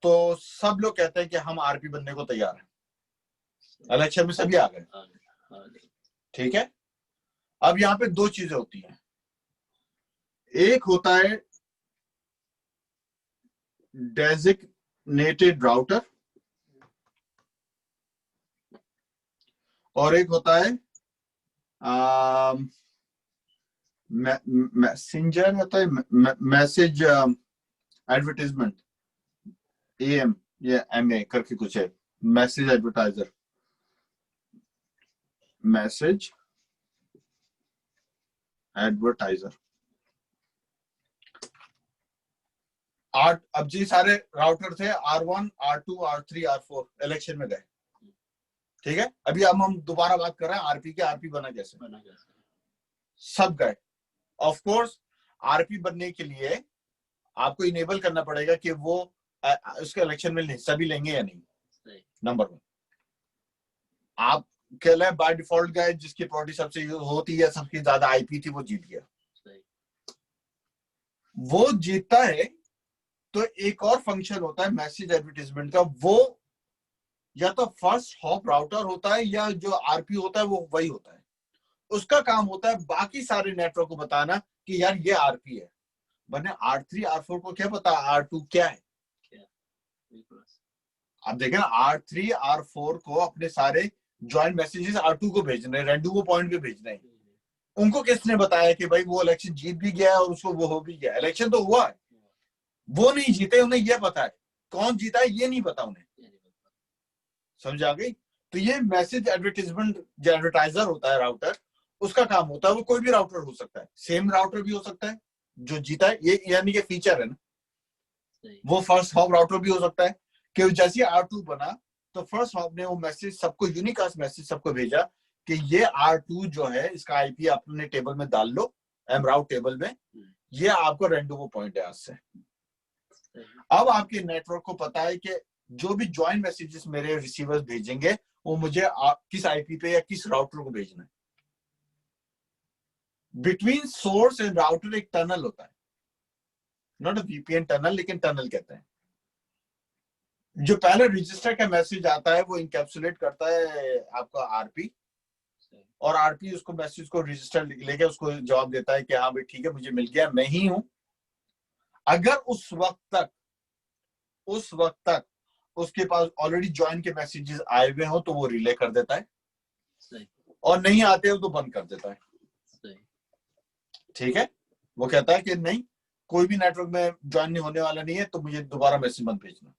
तो सब लोग कहते हैं कि हम आरपी बनने को तैयार हैं। इलेक्शन में सभी आ गए। ठीक है। अब यहां पे 2 चीजें होती हैं। एक होता है डेजिग्नेटेड राउटर और एक होता है मैसेंजर होता है, मैसेज एडवर्टाइजमेंट, AM या MA करके कुछ है, मैसेज एडवर्टाइजर, मैसेज एडवर्टाइजर। अब जी सारे राउटर थे R1 R2 R3 R4 election में गए। ठीक है। अभी अब हम दोबारा बात कर रहे हैं आरपी के। आरपी बना कैसे? सब गए। ऑफ कोर्स आरपी बनने के लिए आपको इनेबल करना पड़ेगा कि वो उसके इलेक्शन में हिस्सा भी लेंगे या नहीं। नंबर 1, आप कह रहे बाय डिफॉल्ट गए जिसकी प्रायोरिटी सबसे होती है, सबसे ज्यादा आईपी थी, वो जीत गया। वो जीतता है तो एक और फंक्शन होता है मैसेज एडवर्टाइजमेंट का। वो या तो फर्स्ट हॉप राउटर होता है या जो आरपी होता है वो वही होता है। उसका काम होता है बाकी सारे नेटवर्क को बताना कि यार ये आरपी है। बने R3 R4 को क्या पता R2 क्या है? आप देखें ना, R3 R4 को अपने सारे ज्वाइंट मैसेजेस R2 को भेजने, रेंडू को पॉइंट पे भेजने हैं। उनको किसने बताया कि भाई वो इलेक्शन जीत भी गया है और उसको वो हो भी गया? इलेक्शन तो हुआ है, वो नहीं जीते, उन्हें यह पता है। कौन जीता है ये नहीं पता उन्हें। समझ आ गई? तो ये मैसेज एडवर्टाइजमेंट, जो एडवर्टाइजर होता है राउटर, उसका काम होता है। वो कोई भी राउटर हो सकता है, सेम राउटर भी हो सकता है जो जीता है, ये यानी कि फीचर है ना। वो फर्स्ट हॉप राउटर भी हो सकता है कि जैसे R2 बना तो फर्स्ट हॉप ने वो मैसेज सबको, यूनिकास्ट मैसेज सबको भेजा कि ये R2 जो है इसका आईपी अपने टेबल में डाल लो, mroute टेबल में, ये आपको रेंडोमो पॉइंट है आज से। अब आपके नेटवर्क को पता है कि जो भी ज्वाइंट मैसेजेस मेरे रिसीवर्स भेजेंगे वो मुझे किस आईपी पे या किस राउटर को भेजना है। बिटवीन सोर्स एंड राउटर एक टनल होता है, नॉट अ वीपीएन टनल, लेकिन टनल कहते हैं। जो पहले रजिस्टर का मैसेज आता है वो इंकैप्सुलेट करता है आपका आरपी, और आरपी उसको मैसेज को रजिस्टर लेके उसको जवाब देता है कि हाँ भाई ठीक है, मुझे मिल गया, मैं ही हूं। अगर उस वक्त तक उसके पास ऑलरेडी ज्वाइन के मैसेजेस आए हुए हो तो वो रिले कर देता है, और नहीं आते हो तो बंद कर देता है। ठीक है, वो कहता है कि नहीं, कोई भी नेटवर्क में ज्वाइन नहीं होने वाला नहीं है, तो मुझे दोबारा मैसेज मत भेजना।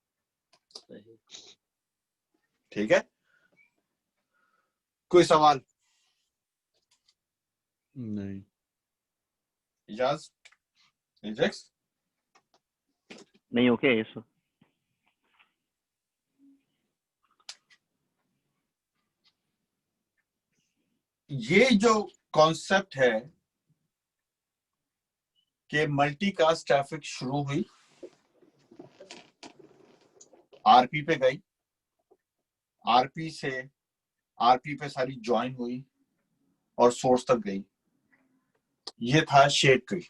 ठीक है, कोई सवाल? नहीं। इजाज, एजेक्स? नहीं, ओके है सर। ये जो कॉन्सेप्ट है कि मल्टीकास्ट ट्रैफिक शुरू हुई, आरपी पे गई, आरपी से आरपी पे सारी ज्वाइन हुई और सोर्स तक गई, ये था शेड ट्री।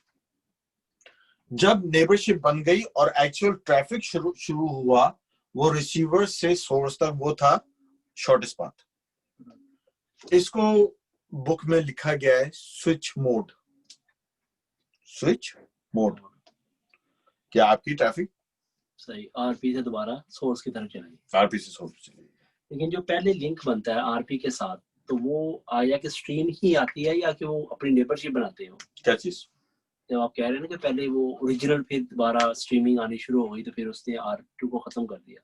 जब नेबरशिप बन गई और एक्चुअल ट्रैफिक शुरू हुआ, वो रिसीवर से सोर्स तक वो था शॉर्टेस्ट पाथ। इसको बुक में लिखा गया है स्विच मोड। स्विच मोड क्या आपकी ट्रैफिक सही आरपी से दोबारा सोर्स की तरफ चलेगी, आरपी से सोर्स चलेगी। लेकिन जो पहले लिंक बनता है आरपी के साथ, तो वो आया कि स्ट्रीम ही आती है या कि वो अपनी नेबरशिप बनाते हो? क्या चीज? जब आप कह रहे हैं ना कि पहले वो ओरिजिनल, फिर दोबारा स्ट्रीमिंग आनी शुरू हो गई, तो फिर उसने R2 को खत्म कर दिया।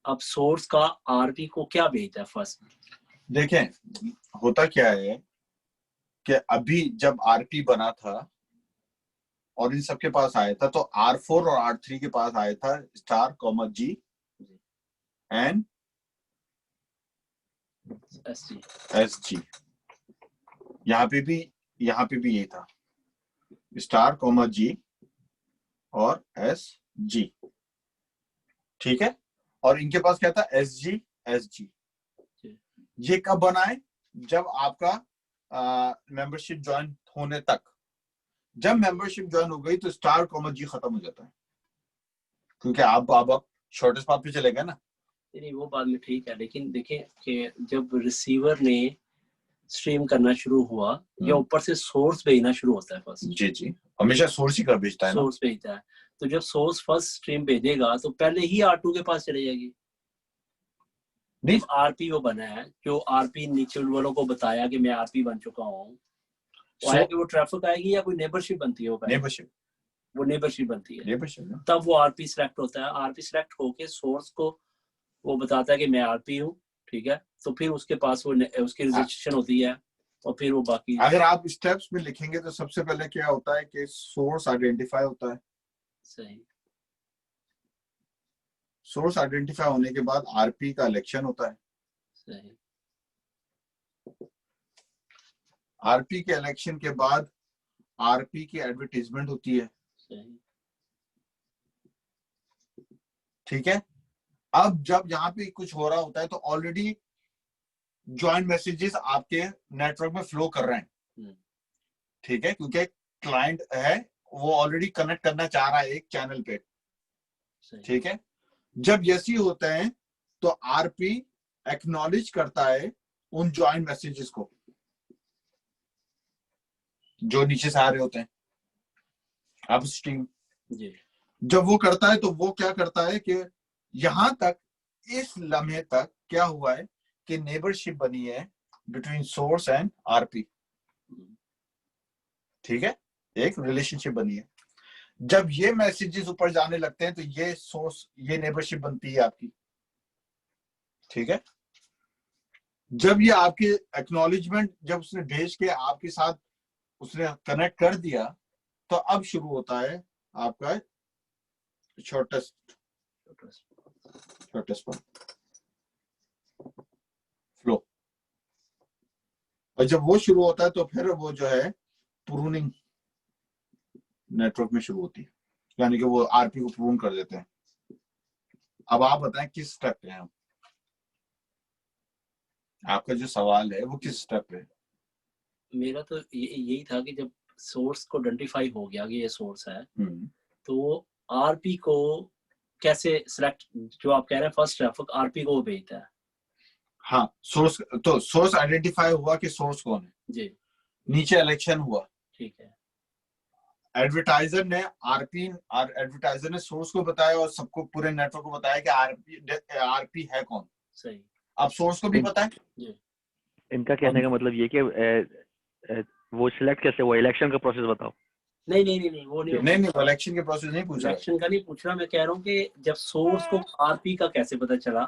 अब सोर्स का आरपी को क्या भेजता है फर्स्ट? देखें, होता क्या है कि अभी जब आरपी बना था और इन सबके पास आया था, तो R4 और R3 के पास आया था star comma G and SG. यहाँ पे भी ये था स्टार कॉमा जी और SG। ठीक है, और इनके पास क्या था? SG। ये कब बना है? जब आपका मेंबरशिप ज्वाइन होने तक। जब मेंबरशिप ज्वाइन हो गई तो स्टार कॉमा जी खत्म हो जाता है, क्योंकि आप शॉर्टेस्ट पाथ पे चले गए ना। नहीं, वो बात में ठीक है, लेकिन देखें कि जब रिसीवर ने स्ट्रीम करना शुरू हुआ, या ऊपर से सोर्स भेजना शुरू होता है फर्स्ट? जी, हमेशा सोर्स ही कर भेजता है ना। सोर्स भेजता है, तो जब सोर्स फर्स्ट स्ट्रीम भेजेगा तो पहले ही R2 के पास चले जाएगी। नहीं, आरपी वो बना है, जो आरपी नीचे वालों को बताया कि मैं आरपी बन चुका हूँ, कि वो ट्रैफिक आएगी या कोई नेबरशिप बनती है? वो नेबरशिप बनती है, तब वो आरपी सिलेक्ट होता है। आरपी सिलेक्ट होके सोर्स को वो बताता है कि मैं आरपी हूँ, ठीक है, तो फिर उसके पास वो उसकी रजिस्ट्रेशन होती है, और फिर वो बाकी। अगर आप स्टेप्स में लिखेंगे तो सबसे पहले क्या होता है कि सोर्स आइडेंटिफाई होता है। सही, सोर्स आइडेंटिफाई होने के बाद आरपी का इलेक्शन होता है। सही, आरपी के इलेक्शन के बाद आरपी की एडवर्टाइजमेंट होती है। सही, ठीक है। अब जब यहाँ पे कुछ हो रहा होता है तो ऑलरेडी ज्वाइंट मैसेजेस आपके नेटवर्क में फ्लो कर रहे हैं, ठीक है, क्योंकि क्लाइंट है वो ऑलरेडी कनेक्ट करना चाह रहा है एक चैनल पे, ठीक है। जब जैसी होते हैं तो आरपी एक्नॉलेज करता है उन ज्वाइंट मैसेजेस को जो नीचे से आ रहे होते हैं, अपस्ट्रीम। जी जब वो करता है तो वो क्या करता है कि यहां तक इस लम्हे तक क्या हुआ है कि नेबरशिप बनी है बिटवीन सोर्स एंड आरपी। ठीक है, एक रिलेशनशिप बनी है। जब ये मैसेजेस ऊपर जाने लगते हैं तो ये सोर्स, ये नेबरशिप बनती है आपकी। ठीक है, जब ये आपके एक्नॉलेजमेंट जब उसने भेज के आपके साथ उसने कनेक्ट कर दिया तो अब शुरू होता है आपका शॉर्टेस्ट फ्लो। और जब वो शुरू होता है तो फिर वो जो है प्रूनिंग नेटवर्क में शुरू होती है, यानी कि वो आरपी को प्रून कर देते हैं। अब आप बताएं किस स्टेप पे हैं? आपका जो सवाल है वो किस स्टेप पे है? मेरा तो यही था कि जब सोर्स को आइडेंटिफाई हो गया कि ये सोर्स है, तो आरपी को कैसे सिलेक्ट, जो आप कह रहे हैं फर्स्ट ट्रैफिक आरपी को भेजता है। हाँ, सोर्स आइडेंटिफाई हुआ कि सोर्स कौन है जी, नीचे इलेक्शन हुआ, ठीक है, एडवर्टाइजर ने एडवर्टाइजर ने सोर्स को बताया और सबको पूरे नेटवर्क को बताया कि आरपी है कौन। सही। अब सोर्स को भी पता है। जी, इनका कहने का मतलब ये कि वो सिलेक्ट कैसे, वो इलेक्शन का प्रोसेस बताओ। नहीं वो नहीं वो इलेक्शन के प्रोसेस नहीं पूछ रहा। इलेक्शन का नहीं पूछ रहा, मैं कह रहा हूँ कि जब सोर्स को आरपी का कैसे पता चला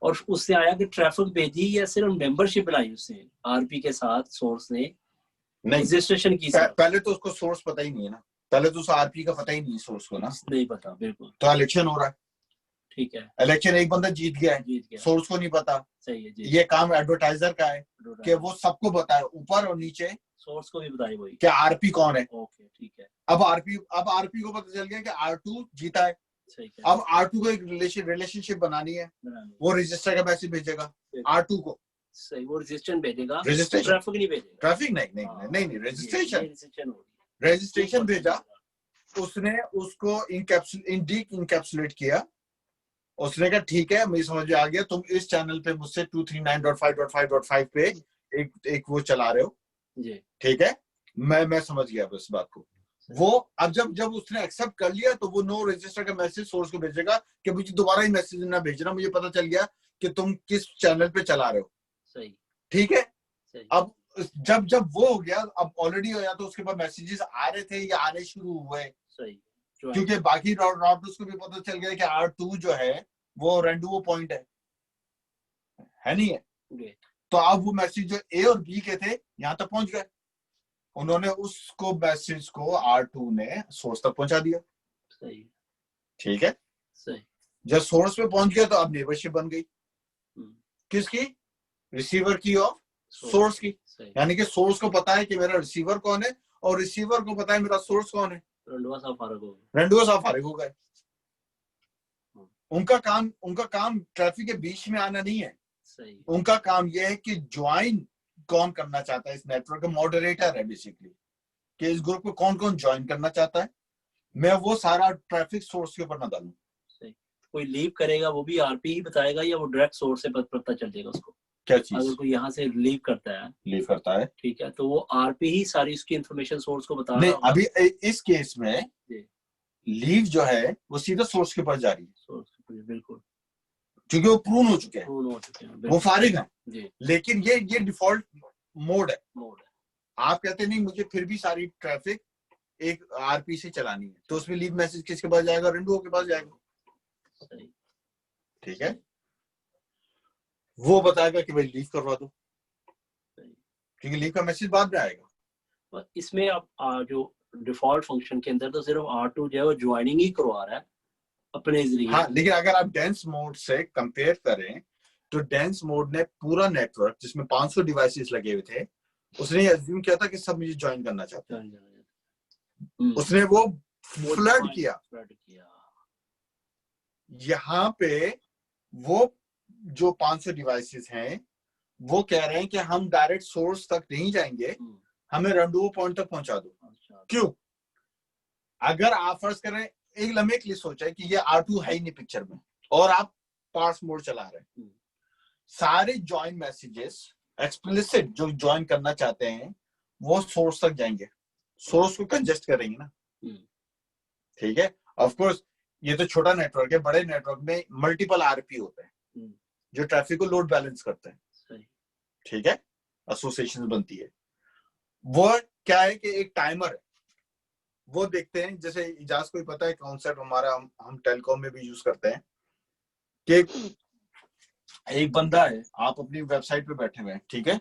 और उससे आया कि ट्रैफिक भेजी या सिर्फ मेंबरशिप लाई उसने आरपी के साथ सोर्स ने नहीं, रजिस्ट्रेशन की। पहले तो उसको सोर्स पता ही नहीं है ना, पहले तो उस आरपी का पता ही नहीं है सोर्स को ना, नहीं पता, बिल्कुल। तो इलेक्शन हो रहा है, ठीक है, इलेक्शन एक बंदा जीत गया है, सोर्स को नहीं पता। सही है जी। ये काम एडवर्टाइजर का है कि वो सबको बताए ऊपर और नीचे, सोर्स को भी बताए वही कि आरपी कौन है। ओके, ठीक है। अब आरपी को पता चल गया कि R2 जीता है। सही है। अब R2 को एक रिलेशनशिप बनानी है, वो रजिस्टर का मैसेज भेजेगा R2 को। सही, वो रजिस्ट्रेशन भेजेगा, रजिस्ट्रेशन, ट्रैफिक नहीं भेजेगा। ट्रैफिक नहीं, रजिस्ट्रेशन भेजा उसने, उसको इनकैप्सुलेट किया। उसने कहा ठीक है, मुझे समझ में आ गया, तुम इस चैनल पे मुझसे 239.5.5.5 पे एक वो चला रहे हो जी, ठीक है, मैं समझ गया बस बात को। वो अब जब उसने एक्सेप्ट कर लिया तो वो नो रजिस्टर का मैसेज सोर्स को भेजेगा कि मुझे दोबारा ही मैसेज ना भेजना, मुझे पता चल गया कि तुम किस चैनल पे चला रहे हो। सही, ठीक है, सही। अब जब वो हो गया, अब ऑलरेडी हो गया तो उसके बाद मैसेजेस आ रहे थे या आने शुरू हुए। सही, क्योंकि बाकी राउटर्स को भी पता चल गया कि R2 जो है वो रेंडुओ पॉइंट है नहीं है। तो अब वो मैसेज जो ए और बी के थे यहां तक पहुंच गए, उन्होंने उसको मैसेज को R2 ने सोर्स तक पहुंचा दिया। सही, ठीक है, सही। जब सोर्स पे पहुंच गया तो अब नेबरशिप बन गई, किसकी? रिसीवर की और सोर्स की। यानी कि सोर्स को पता है कि मेरा रिसीवर कौन है और रिसीवर को पता है मेरा सोर्स कौन है। रंडुआ साहब फारिग हो गए। उनका काम ट्रैफिक के बीच में आना नहीं है। सही। उनका काम यह है कि ज्वाइन कौन करना चाहता है इस नेटवर्क का, मॉडरेटर है बेसिकली, कि इस ग्रुप को कौन कौन ज्वाइन करना चाहता है, मैं वो सारा ट्रैफिक सोर्स के ऊपर ना डालूं। कोई लीव करेगा वो भी आरपी ही बताएगा या वो डायरेक्ट सोर्स से पता चल जाएगा उसको? क्या चीज? अगर कोई यहाँ से लीव करता है, ठीक है, तो वो आरपी ही सारी उसकी इंफॉर्मेशन सोर्स को बता रहा होगा। अभी इस केस में लीव जो है वो सीधा सोर्स के पास जा रही है, सोर्स के पास, बिल्कुल, क्योंकि वो प्रून हो चुके हैं, वो फारिग हैं। लेकिन ये डिफॉल्ट मोड है। आप कहते नहीं मुझे फिर भी सारी ट्रैफिक एक आरपी से चलानी है, तो उसमें लीव मैसेज किसके पास जाएगा? रेंडुओ के पास जाएगा। ठीक है, वो बताएगा कि भाई लीव करवा दो, क्योंकि लीव का मैसेज बाद में आएगा। इसमें अब जो डिफॉल्ट फंक्शन के अंदर तो सिर्फ R2 जो है वो ज्वाइनिंग ही करवा रहा है अपने जरिए। हाँ, लेकिन अगर आप डेंस मोड से कंपेयर करें तो डेंस मोड ने पूरा नेटवर्क जिसमें 500 डिवाइसेस लगे हुए थे, उसने अज्यूम किया था कि सब मुझे ज्वाइन करना चाहते हैं। उसने वो फ्लड किया। यहाँ पे वो जो 500 डिवाइसेस हैं वो कह रहे हैं कि हम डायरेक्ट सोर्स तक नहीं जाएंगे, हमें रेंडुओ पॉइंट तक पहुंचा दो। क्यों? अगर आप फर्ज करें, एक लम्हे के लिए सोचा कि ये R2 है ही नहीं पिक्चर में और आप पार्स मोड चला रहे हैं, सारे ज्वाइन मैसेजेस एक्सप्लिसिट जो ज्वाइन करना चाहते हैं वो सोर्स तक जाएंगे, सोर्स को कंजेस्ट करेंगे ना, ठीक है। ऑफ कोर्स ये तो छोटा नेटवर्क है, बड़े नेटवर्क में मल्टीपल आरपी होते हैं जो ट्रैफिक को लोड बैलेंस करते हैं। सही। ठीक है, एसोसिएशन बनती है। वो क्या है कि एक टाइमर है, वो देखते हैं, जैसे इजाज को ही पता है कॉन्सेप्ट हमारा, हम टेलीकॉम में भी यूज करते हैं कि एक बंदा है, आप अपनी वेबसाइट पे बैठे हुए हैं, ठीक है,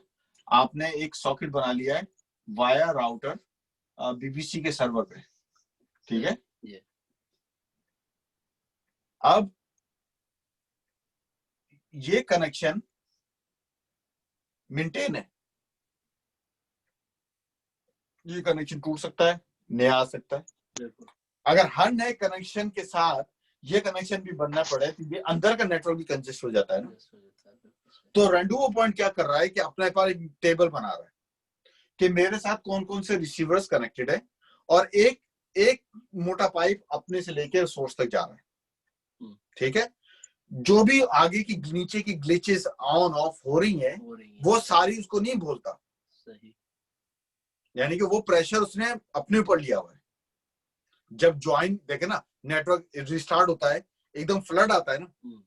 आपने एक सॉकेट बना लिया है वाया राउटर बीबीसी के सर्वर पे, ठीक है। अब ये कनेक्शन मेंटेन है, ये कनेक्शन टूट सकता है, नया आ सकता है। अगर हर नए कनेक्शन के साथ ये कनेक्शन भी बनना पड़े तो ये अंदर का नेटवर्क भी कंजेस्ट हो जाता है ना। तो रेंडुवो पॉइंट क्या कर रहा है कि अपने पास एक टेबल बना रहा है कि मेरे साथ कौन कौन से रिसीवर्स कनेक्टेड है, और एक मोटा पाइप अपने से लेकर सोर्स तक जा रहा है, ठीक है। जो भी आगे की नीचे की ग्लिचेस ऑन ऑफ हो रही हैं वो सारी उसको नहीं बोलता। सही। यानी कि वो प्रेशर उसने अपने ऊपर लिया हुआ है। जब ज्वाइन देखे ना, नेटवर्क रिस्टार्ट होता है, एकदम फ्लड आता है ना,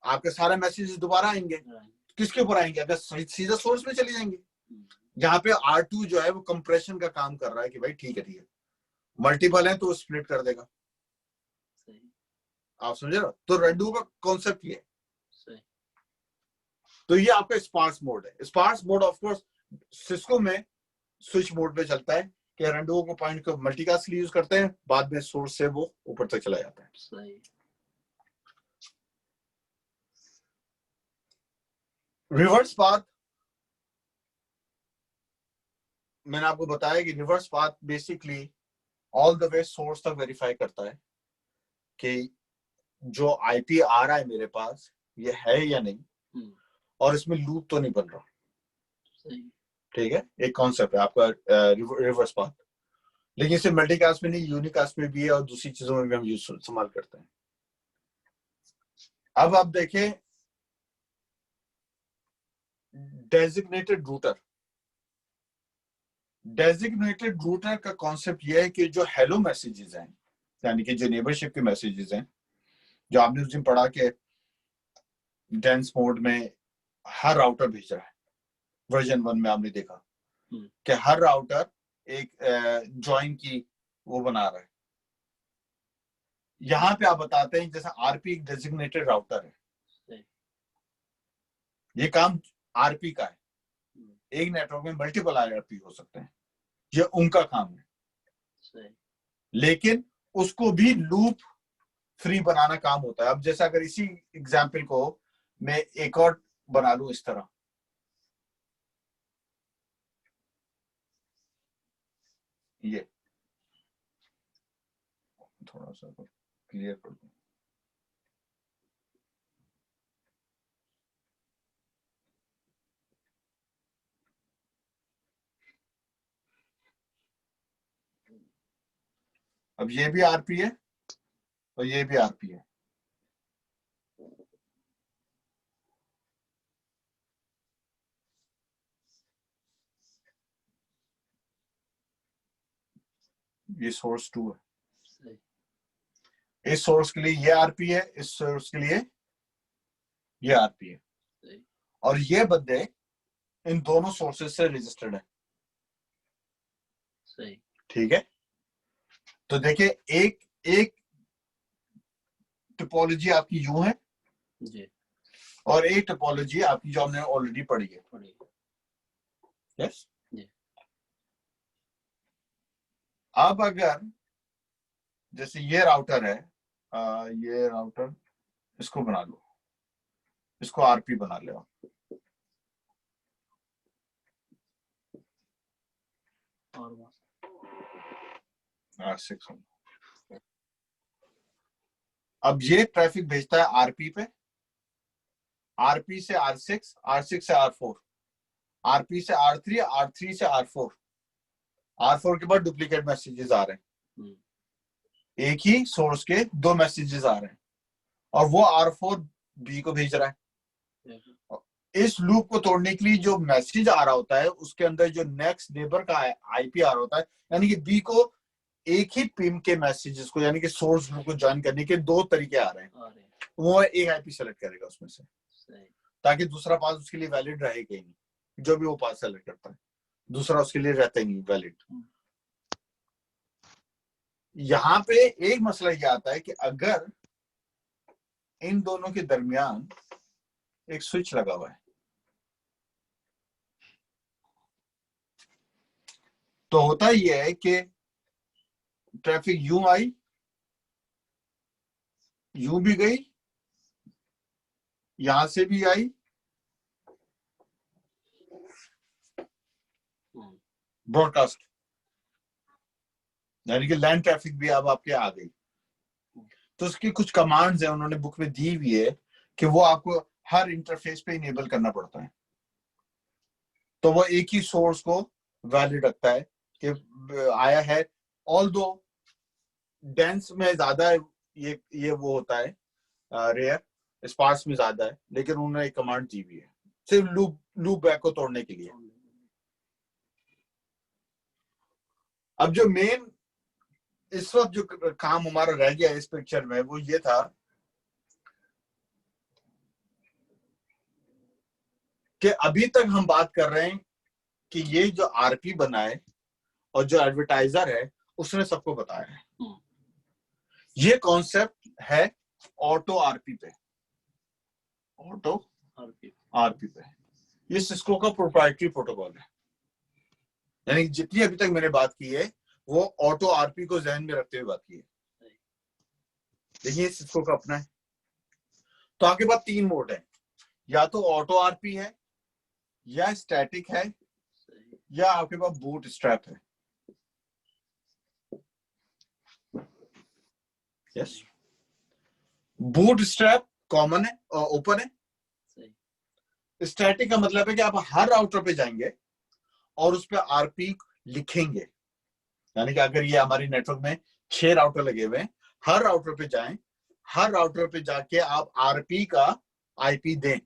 आपके सारे मैसेजेस दोबारा आएंगे, किसके ऊपर आएंगे? अगर सीधा सोर्स में चले जाएंगे। यहाँ पे R2 जो है वो कंप्रेशन का काम कर रहा है कि भाई ठीक है, मल्टीपल है तो स्प्लिट कर देगा। आप समझे ना? तो रेंडुवो का कॉन्सेप्ट ये है। तो ये आपका स्पार्स मोड है। Sparse mode of course Cisco में स्विच मोड पे चलता है कि रेंडुवो को पॉइंट को मल्टीकास्ट के लिए यूज करते हैं, बाद में सोर्स से वो ऊपर तक चला जाता है। सही। रिवर्स पाथ मैंने आपको बताया कि reverse path basically all the way source तक वेरीफाई करता है कि जो आईपी आ रहा है मेरे पास ये है या नहीं, और इसमें लूप तो नहीं बन रहा। ठीक है, एक कॉन्सेप्ट है आपका रिवर्स पाथ। लेकिन सिर्फ मल्टीकास्ट में नहीं, यूनिकास्ट में भी है और दूसरी चीजों में भी हम इस्तेमाल करते हैं। अब आप देखें डेजिग्नेटेड रूटर। डेजिग्नेटेड रूटर का कॉन्सेप्ट यह है कि जो हेलो मैसेजेस हैं, यानी कि जो नेबरशिप के मैसेजेस हैं, जो आपने उस दिन पढ़ा के डेंस मोड में हर राउटर भेज रहा है, वर्जन 1 में आपने देखा कि हर राउटर एक ज्वाइन की वो बना रहा है। यहां पे आप बताते हैं जैसा आरपी एक डेजिग्नेटेड राउटर है, ये काम आरपी का है। एक नेटवर्क में मल्टीपल आरपी हो सकते हैं, ये उनका काम है। लेकिन उसको भी लूप फ्री बनाना काम होता है। अब जैसा अगर इसी एग्जाम्पल को मैं एक और बना लूं इस तरह, ये थोड़ा सा क्लियर कर दूं। अब ये भी आरपी है और ये भी आरपी है। ये सोर्स 2 है, इस सोर्स के लिए ये आरपी है, इस सोर्स के लिए ये आरपी है, और ये बंदे इन दोनों सोर्सेज से रजिस्टर्ड है। सही। ठीक है, तो देखिए एक टोपोलॉजी आपकी यूं है जी, और एक टोपोलॉजी आपकी जो हमने ऑलरेडी पढ़ी है। यस। अब अगर जैसे ये राउटर है, ये राउटर, इसको बना लो, इसको आरपी बना लो। R6 अब ये ट्रैफिक भेजता है आरपी पे, आरपी से R6, R6 से R4, आरपी से R3, R3 से R4, R4 के बाद डुप्लीकेट मैसेजेस आ रहे हैं, एक ही सोर्स के 2 मैसेजेस आ रहे हैं, और वो R4 B को भेज रहा है। इस लूप को तोड़ने के लिए जो मैसेज आ रहा होता है उसके अंदर जो नेक्स्ट नेबर का आईपी आ रहा होता है, यानी कि बी को एक ही पिन के मैसेजेस को यानी कि सोर्स ग्रुप को ज्वाइन करने के दो तरीके आ रहे हैं। आ रहे हैं। वो एक आईपी सेलेक्ट करेगा उसमें से, सही। ताकि दूसरा पास उसके लिए वैलिड रहेगा ही नहीं। जो भी वो पास सेलेक्ट करता है दूसरा उसके लिए रहता ही नहीं वैलिड। यहाँ पे एक मसला ये आता है कि अगर इन दोनों के दरमियान एक स्विच लगा हुआ है तो होता यह है कि ट्रैफिक यूं आई, यूं भी गई, यहां से भी आई, ब्रॉडकास्ट यानी कि लैंड ट्रैफिक भी अब आपके आ गई। तो उसकी कुछ कमांड्स है उन्होंने बुक में दी हुई है कि वो आपको हर इंटरफेस पे इनेबल करना पड़ता है। तो वो एक ही सोर्स को वैलिड रखता है कि आया है। ऑल दो डेंस में ज्यादा ये वो होता है रेयर, स्पार्स में ज्यादा है, लेकिन उन्होंने एक कमांड दी हुई है सिर्फ लूप बैक को तोड़ने के लिए। अब जो मेन इस वक्त जो काम हमारा रह गया इस पिक्चर में वो ये था कि अभी तक हम बात कर रहे हैं कि ये जो आरपी बना है और जो एडवर्टाइजर है उसने सबको बताया है। ये कॉन्सेप्ट है ऑटो आरपी पे, ऑटो आरपी पे। ये सिस्को का प्रोप्राइटरी प्रोटोकॉल है, यानी जितनी अभी तक मैंने बात की है वो ऑटो आरपी को ध्यान में रखते हुए बात की है। देखिए सिस्को का अपना है। तो आपके पास तीन मोड है, या तो ऑटो आरपी है, या स्टैटिक है, या आपके पास बूट स्ट्रैप है। यस, बूट स्ट्रैप कॉमन है और ओपन है। स्टैटिक का मतलब है कि आप हर राउटर पे जाएंगे और उस पर आरपी लिखेंगे, यानी कि अगर ये हमारी नेटवर्क में 6 राउटर लगे हुए हैं, हर राउटर पे जाएं, हर राउटर पे जाके आप आरपी का आईपी दें।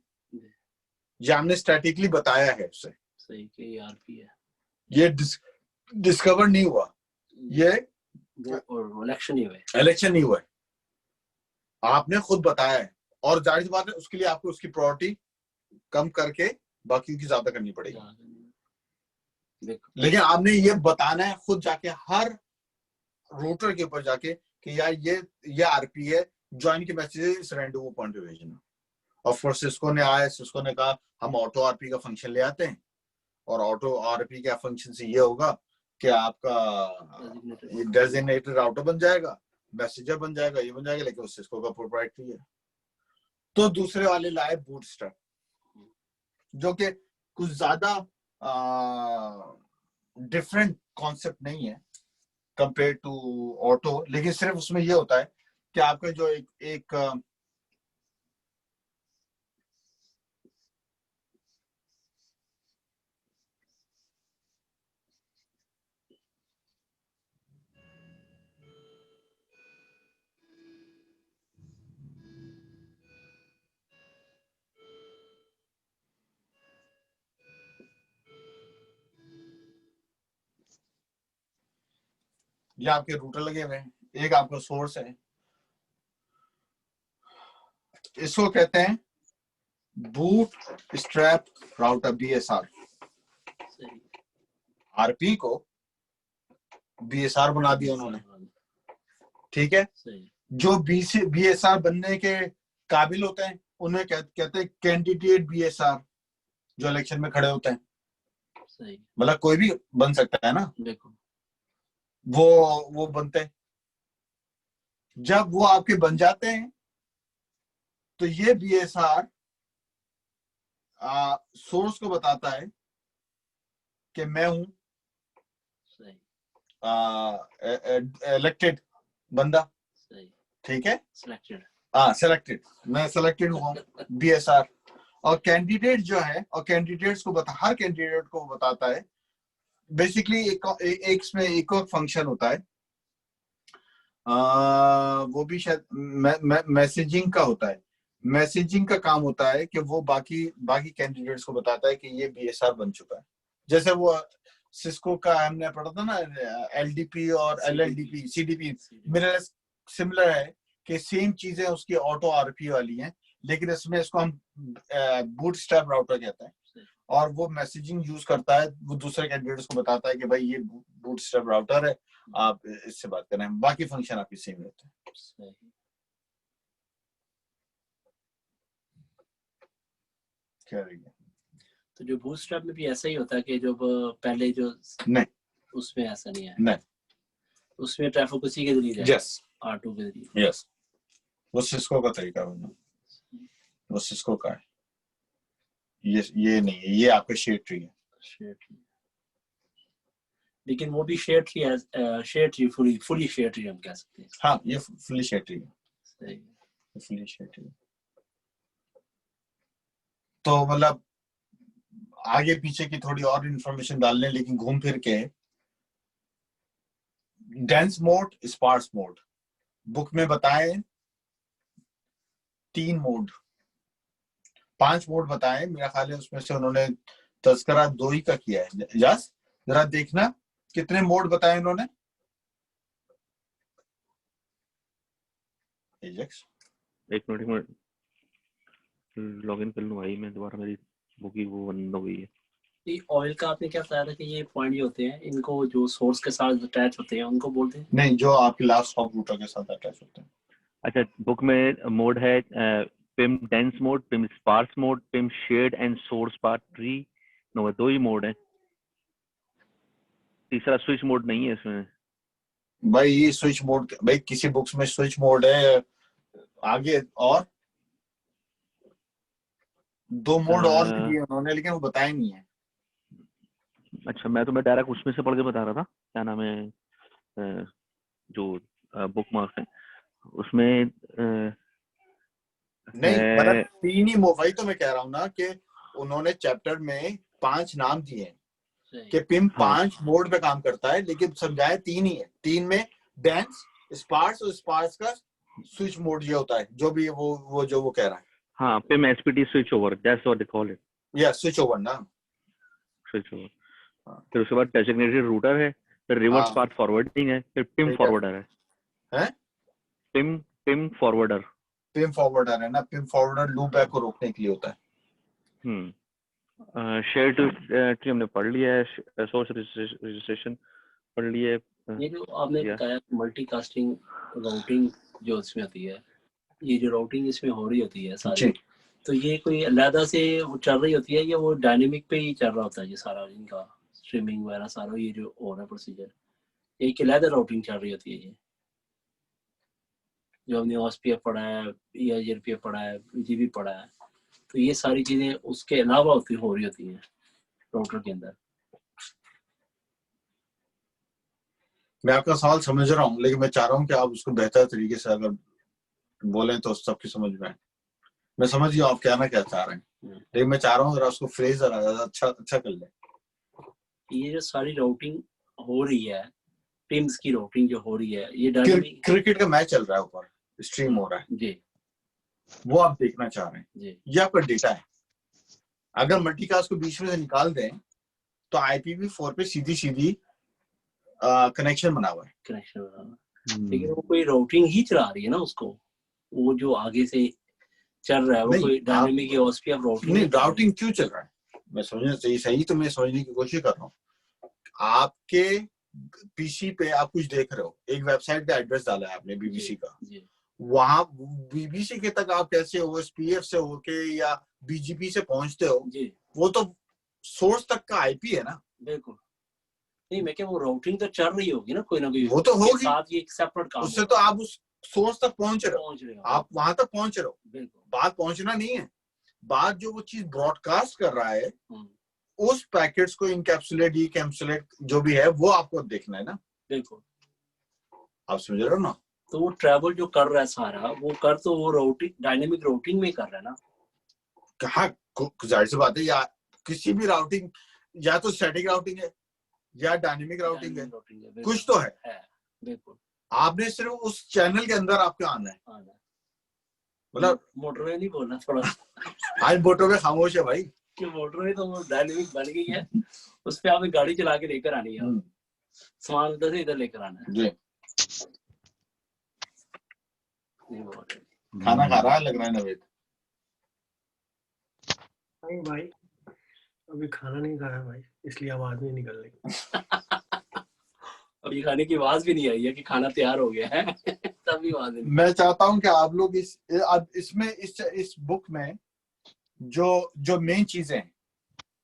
ये हमने स्टैटिकली बताया है उससे। सही कि आरपी है, ये डिस्कवर नहीं हुआ, ये इलेक्शन नहीं हुआ, इलेक्शन नहीं हुआ है, आपने खुद बताया है। और जाहिर सी बात है उसके लिए आपको उसकी प्रायोरिटी कम करके बाकी की ज्यादा करनी पड़ेगी। लेकिन आपने ये बताना है खुद जाके हर रूटर के ऊपर जाके कि यार ये आरपी है, ज्वाइन के मैसेजेस रैंडम वो पॉइंट पे भेजना। और फिर सिस्को ने आया, सिस्को ने कहा हम ऑटो आरपी का फंक्शन ले आते हैं, और ऑटो आरपी का फंक्शन से ये होगा कि आपका डेजिग्नेटेड राउटर बन जाएगा, मैसेजर बन जाएगा, ये बन जाएगा, लेकिन उस सिस्को का प्रोप्राइटरी है। तो दूसरे वाले लाए बूटस्ट्रैप, जो कि कुछ ज्यादा डिफरेंट कॉन्सेप्ट नहीं है कंपेयर टू ऑटो, लेकिन सिर्फ उसमें ये होता है कि आपका जो एक ये आपके रूटर लगे हुए हैं, एक आपका सोर्स है, इसको कहते हैं boot strap router, BSR. RP को बीएसआर बना दिया उन्होंने, ठीक है। जो बीएसआर बनने के काबिल होते हैं उन्हें कहते हैं कैंडिडेट बीएसआर, जो इलेक्शन में खड़े होते हैं। मतलब कोई भी बन सकता है ना, देखो वो बनते हैं। जब वो आपके बन जाते हैं तो ये बीएसआर सोर्स को बताता है कि मैं हूं इलेक्टेड बंदा, ठीक है, सिलेक्टेड, सेलेक्टेड, मैं सेलेक्टेड हुआ हूं बीएसआर। और कैंडिडेट जो है, और कैंडिडेट्स को हर कैंडिडेट को बताता है बेसिकली एक इसमें एक और फंक्शन होता है, वो भी शायद मैसेजिंग का होता है। मैसेजिंग का काम होता है कि वो बाकी कैंडिडेट्स को बताता है कि ये बीएसआर बन चुका है। जैसे वो सिस्को का हमने पढ़ा था ना, LDP और LLDP, CDP मेरे सिमिलर है कि सेम चीजें उसकी ऑटो RP वाली हैं, लेकिन इसमें इसको हम बूटस्ट्रैप राउटर कहते हैं, और वो मैसेजिंग यूज करता है, वो दूसरे कैंडिडेट्स को बताता है कि भाई ये बूटस्ट्रैप राउटर है, आप इससे बात करें, बाकी फंक्शन आपकी सेम रहते हैं। क्या रही है? तो जो बूटस्ट्रैप में भी ऐसा ही होता है कि जो पहले जो नहीं, उसमें ऐसा नहीं है, नहीं, उसमें ट्रैफिक उसी के जरिए जाएगा, यस, R2 के जरिए। यस, वो सिस्को का तरीका है, वो सिस्को का है, ये नहीं है, ये आपका शेयर ट्री है। लेकिन वो भी शेयर ट्री है, share tree fully share tree हम कह सकते हैं। हाँ, ये फुली शेयर ट्री है, सही। Fully share tree. तो मतलब आगे पीछे की थोड़ी और इंफॉर्मेशन डालने, लेकिन घूम फिर के dense mode, sparse mode book में बताए 3 मोड, 5 मोड बताए, मेरा ख्याल है उसमें से उन्होंने तस्करा 2 ही का किया है। यस, जरा देखना कितने मोड बताए उन्होंने। एजेक्स, एक मिनट लॉगिन कर लूँ भाई, मैं दोबारा, मेरी बुक ही वो बंद हो गई है। ये ऑयल का आपने क्या बताया था कि ये पॉइंट जो होते हैं, इनको जो सोर्स के साथ अटैच होते हैं उनको बोलते हैं? नहीं, जो आपके लास्ट हॉप रूटर के साथ अटैच होते हैं। अच्छा, बुक में मोड है PIM dense mode, PIM sparse mode, PIM shared and source part tree. No, 2 ही मोड है, तीसरा स्विच मोड नहीं है इसमें। भाई ये स्विच मोड, भाई किसी बुक्स में स्विच मोड है आगे, और 2 मोड और भी दिए उन्होंने, लेकिन वो बताए नहीं है। अच्छा, मैं डायरेक्ट उसमें से पढ़ के बता रहा था, क्या नाम है जो बुक मार्क है उसमें नहीं, मतलब 3 ही मोड, वही तो मैं कह रहा हूँ ना कि उन्होंने चैप्टर में 5 नाम दिए हैं कि पिम 5 मोड पे काम करता है, लेकिन समझाए 3 ही है। 3 में डेंस, स्पार्स और स्पार्स का स्विच मोड ये होता है, जो भी वो जो वो कह रहा है। हाँ, Pym SPT switch over, that's what they call it. या स्विच ओवर ना, स्विच ओवर। फिर उसके बाद डेजिग्नेटेड रूटर है, फिर रिवर्स पाथ फॉरवर्डिंग है, फिर पिम फॉरवर्डर है। पिम फॉरवर्डर, पिम फॉरवर्डर है ना, पिम फॉरवर्डर लूप बैक को रोकने के लिए होता है। शेयर ट्री हमने पढ़ लिया है, सोर्स रजिस्ट्रेशन पढ़ लिया है। ये जो आपने बताया मल्टीकास्टिंग राउटिंग जो इसमें होती है, ये जो राउटिंग इसमें हो रही होती है सारी, तो ये कोई अलग से वो चल रही होती है या वो डायनेमिक पे ही चल रहा होता है ये सारा, इनका स्ट्रीमिंग वगैरह सारा ये जो हो रहा है प्रोसीजर, एक अलग राउटिंग चल रही होती है? ये जो हमने OSPF पढ़ा है या ERPF पढ़ा है, BGP पढ़ा है, तो ये सारी चीजें उसके अलावा हो रही होती हैं राउटर के अंदर। मैं आपका सवाल समझ रहा हूँ, लेकिन मैं चाह रहा हूँ कि आप उसको बेहतर तरीके से अगर बोलें तो सबकी समझ में आए। मैं समझ गया आप कहना क्या चाह रहे हैं, लेकिन मैं चाह रहा हूँ जरा उसको फ्रेज जरा अच्छा कर ले। ये जो सारी राउटिंग हो रही है, टीम्स की राउटिंग जो हो रही है, ये क्रिकेट का मैच चल रहा है, ऊपर स्ट्रीम हो रहा है जी, वो आप देखना चाह रहे हैं जी, ये आपका डेटा है। अगर मल्टीकास्ट को बीच में से निकाल दें तो IPv4 पे सीधी कनेक्शन बना हुआ है, कनेक्शन बना हुआ है, लेकिन वो कोई राउटिंग ही चला रही है ना उसको, वो जो आगे से चल रहा है वो कोई डायनेमिक या OSPF राउटिंग नहीं। राउटिंग क्यों चल रहा है मैं समझना चाहिए, सही तो मैं समझने की कोशिश कर रहा हूँ। आपके PC पे आप कुछ देख रहे हो, एक वेबसाइट का एड्रेस डाला है आपने BBC का, वहां BBC के तक आप कैसे OSPF से होके या BGP से पहुंचते हो, वो तो सोर्स तक का IP है ना। बिल्कुल नहीं, मैं क्या वो राउटिंग तो चल रही होगी ना कोई ना कोई, वो तो होगी, साथ ये एक सेपरेट काम उससे तो आप उस सोर्स तक पहुंच रहे हो, आप वहां तक पहुंच रहे हो। बिल्कुल, बात पहुंचना नहीं है, बात जो वो चीज ब्रॉडकास्ट कर रहा है उस पैकेट्स को इनकैप्सुलेट डीकैप्सुलेट जो भी है वो आपको देखना है ना। बिल्कुल, आप समझ रहे हो ना। तो वो ट्रैवल जो कर रहा है सारा वो कर, तो वो राउटिंग डायनेमिक राउटिंग में कर रहा है ना। कहाँ, जाहिर सी बात है, या किसी भी राउटिंग या तो स्टैटिक राउटिंग है या डायनेमिक राउटिंग है, कुछ तो है। बिल्कुल, आपने सिर्फ उस चैनल के अंदर आपको आना है, मतलब मोटरवे नहीं बोलना थोड़ा आज मोटरवे खामोश है भाई, कि मोटरवे तो वो डायनेमिक बन गई है उस पे आप एक गाड़ी चला के लेकर आनी है, सामान उधर से इधर लेकर आना है। जी नहीं बोल रहे। खाना खा रहा है लग रहा है नवेद। नहीं भाई, अभी खाना नहीं खाया भाई, इसलिए आवाज नहीं निकल रही। अभी खाने की आवाज भी नहीं आई है कि खाना तैयार हो गया है। तभी आवाज नहीं। मैं चाहता हूं कि आप लोग इस बुक में जो मेन चीजें हैं,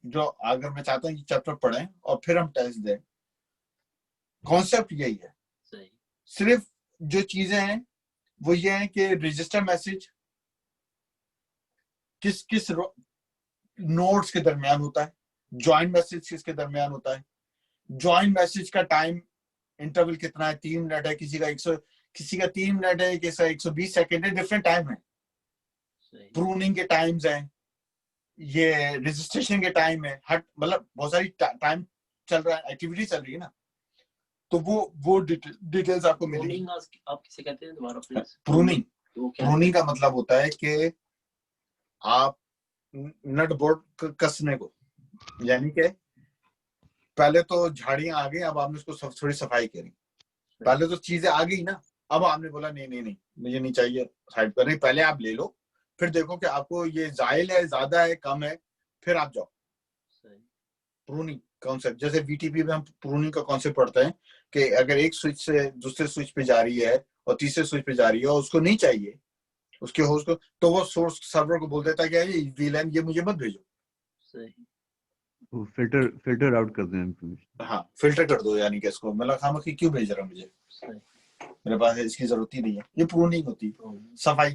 जो अगर मैं चाहता हूँ कि चैप्टर पढ़ें और फिर हम टेस्ट दें, कॉन्सेप्ट यही है। सही। सिर्फ जो चीजें हैं वो ये है कि रजिस्टर मैसेज किस नोड्स के दरमियान होता है, ज्वाइन मैसेज किसके दरमियान होता है, ज्वाइन मैसेज का टाइम इंटरवल कितना है, 3 मिनट है, किसी का 3 मिनट है, किसी का 120 सेकंड है, डिफरेंट टाइम है। प्रूनिंग के टाइम्स हैं, ये रजिस्ट्रेशन के टाइम है, हट मतलब बहुत सारी टाइम चल रहा है, एक्टिविटी चल रही है ना, तो वो डिटेल्स आपको मिलेंगी। आप किसे कहते हैं दोबारा प्लीज? प्रूनिंग का मतलब होता है कि आप नट बोल्ट कसने को, यानी कि पहले तो झाड़ियां आ गई, अब आपने उसको थोड़ी सफाई करी, पहले तो चीजें आ गई ना, अब आपने बोला नहीं मुझे नहीं चाहिए, साइड पर नहीं, पहले आप ले लो, फिर देखो कि आपको ये जायज है, ज्यादा है, कम है, फिर आप जाओ। प्रूनिंग कॉन्सेप्ट, जैसे वीटीपी में हम प्रूनिंग का कॉन्सेप्ट पढ़ते हैं कि अगर एक स्विच से दूसरे स्विच पे जा रही है और तीसरे स्विच पे जा रही है और उसको नहीं चाहिए उसके होस्ट को, तो वो सोर्स सर्वर को बोल देता है कि ये वीलैन ये मुझे मत भेजो। वो फिल्टर आउट कर दें इन्फॉर्मेशन। हाँ, फिल्टर कर दो, यानी कि इसको मतलब खामखी क्यों भेज रहा मुझे, मेरे पास इसकी जरूरत ही नहीं है। ये प्रूनिंग होती है, सफाई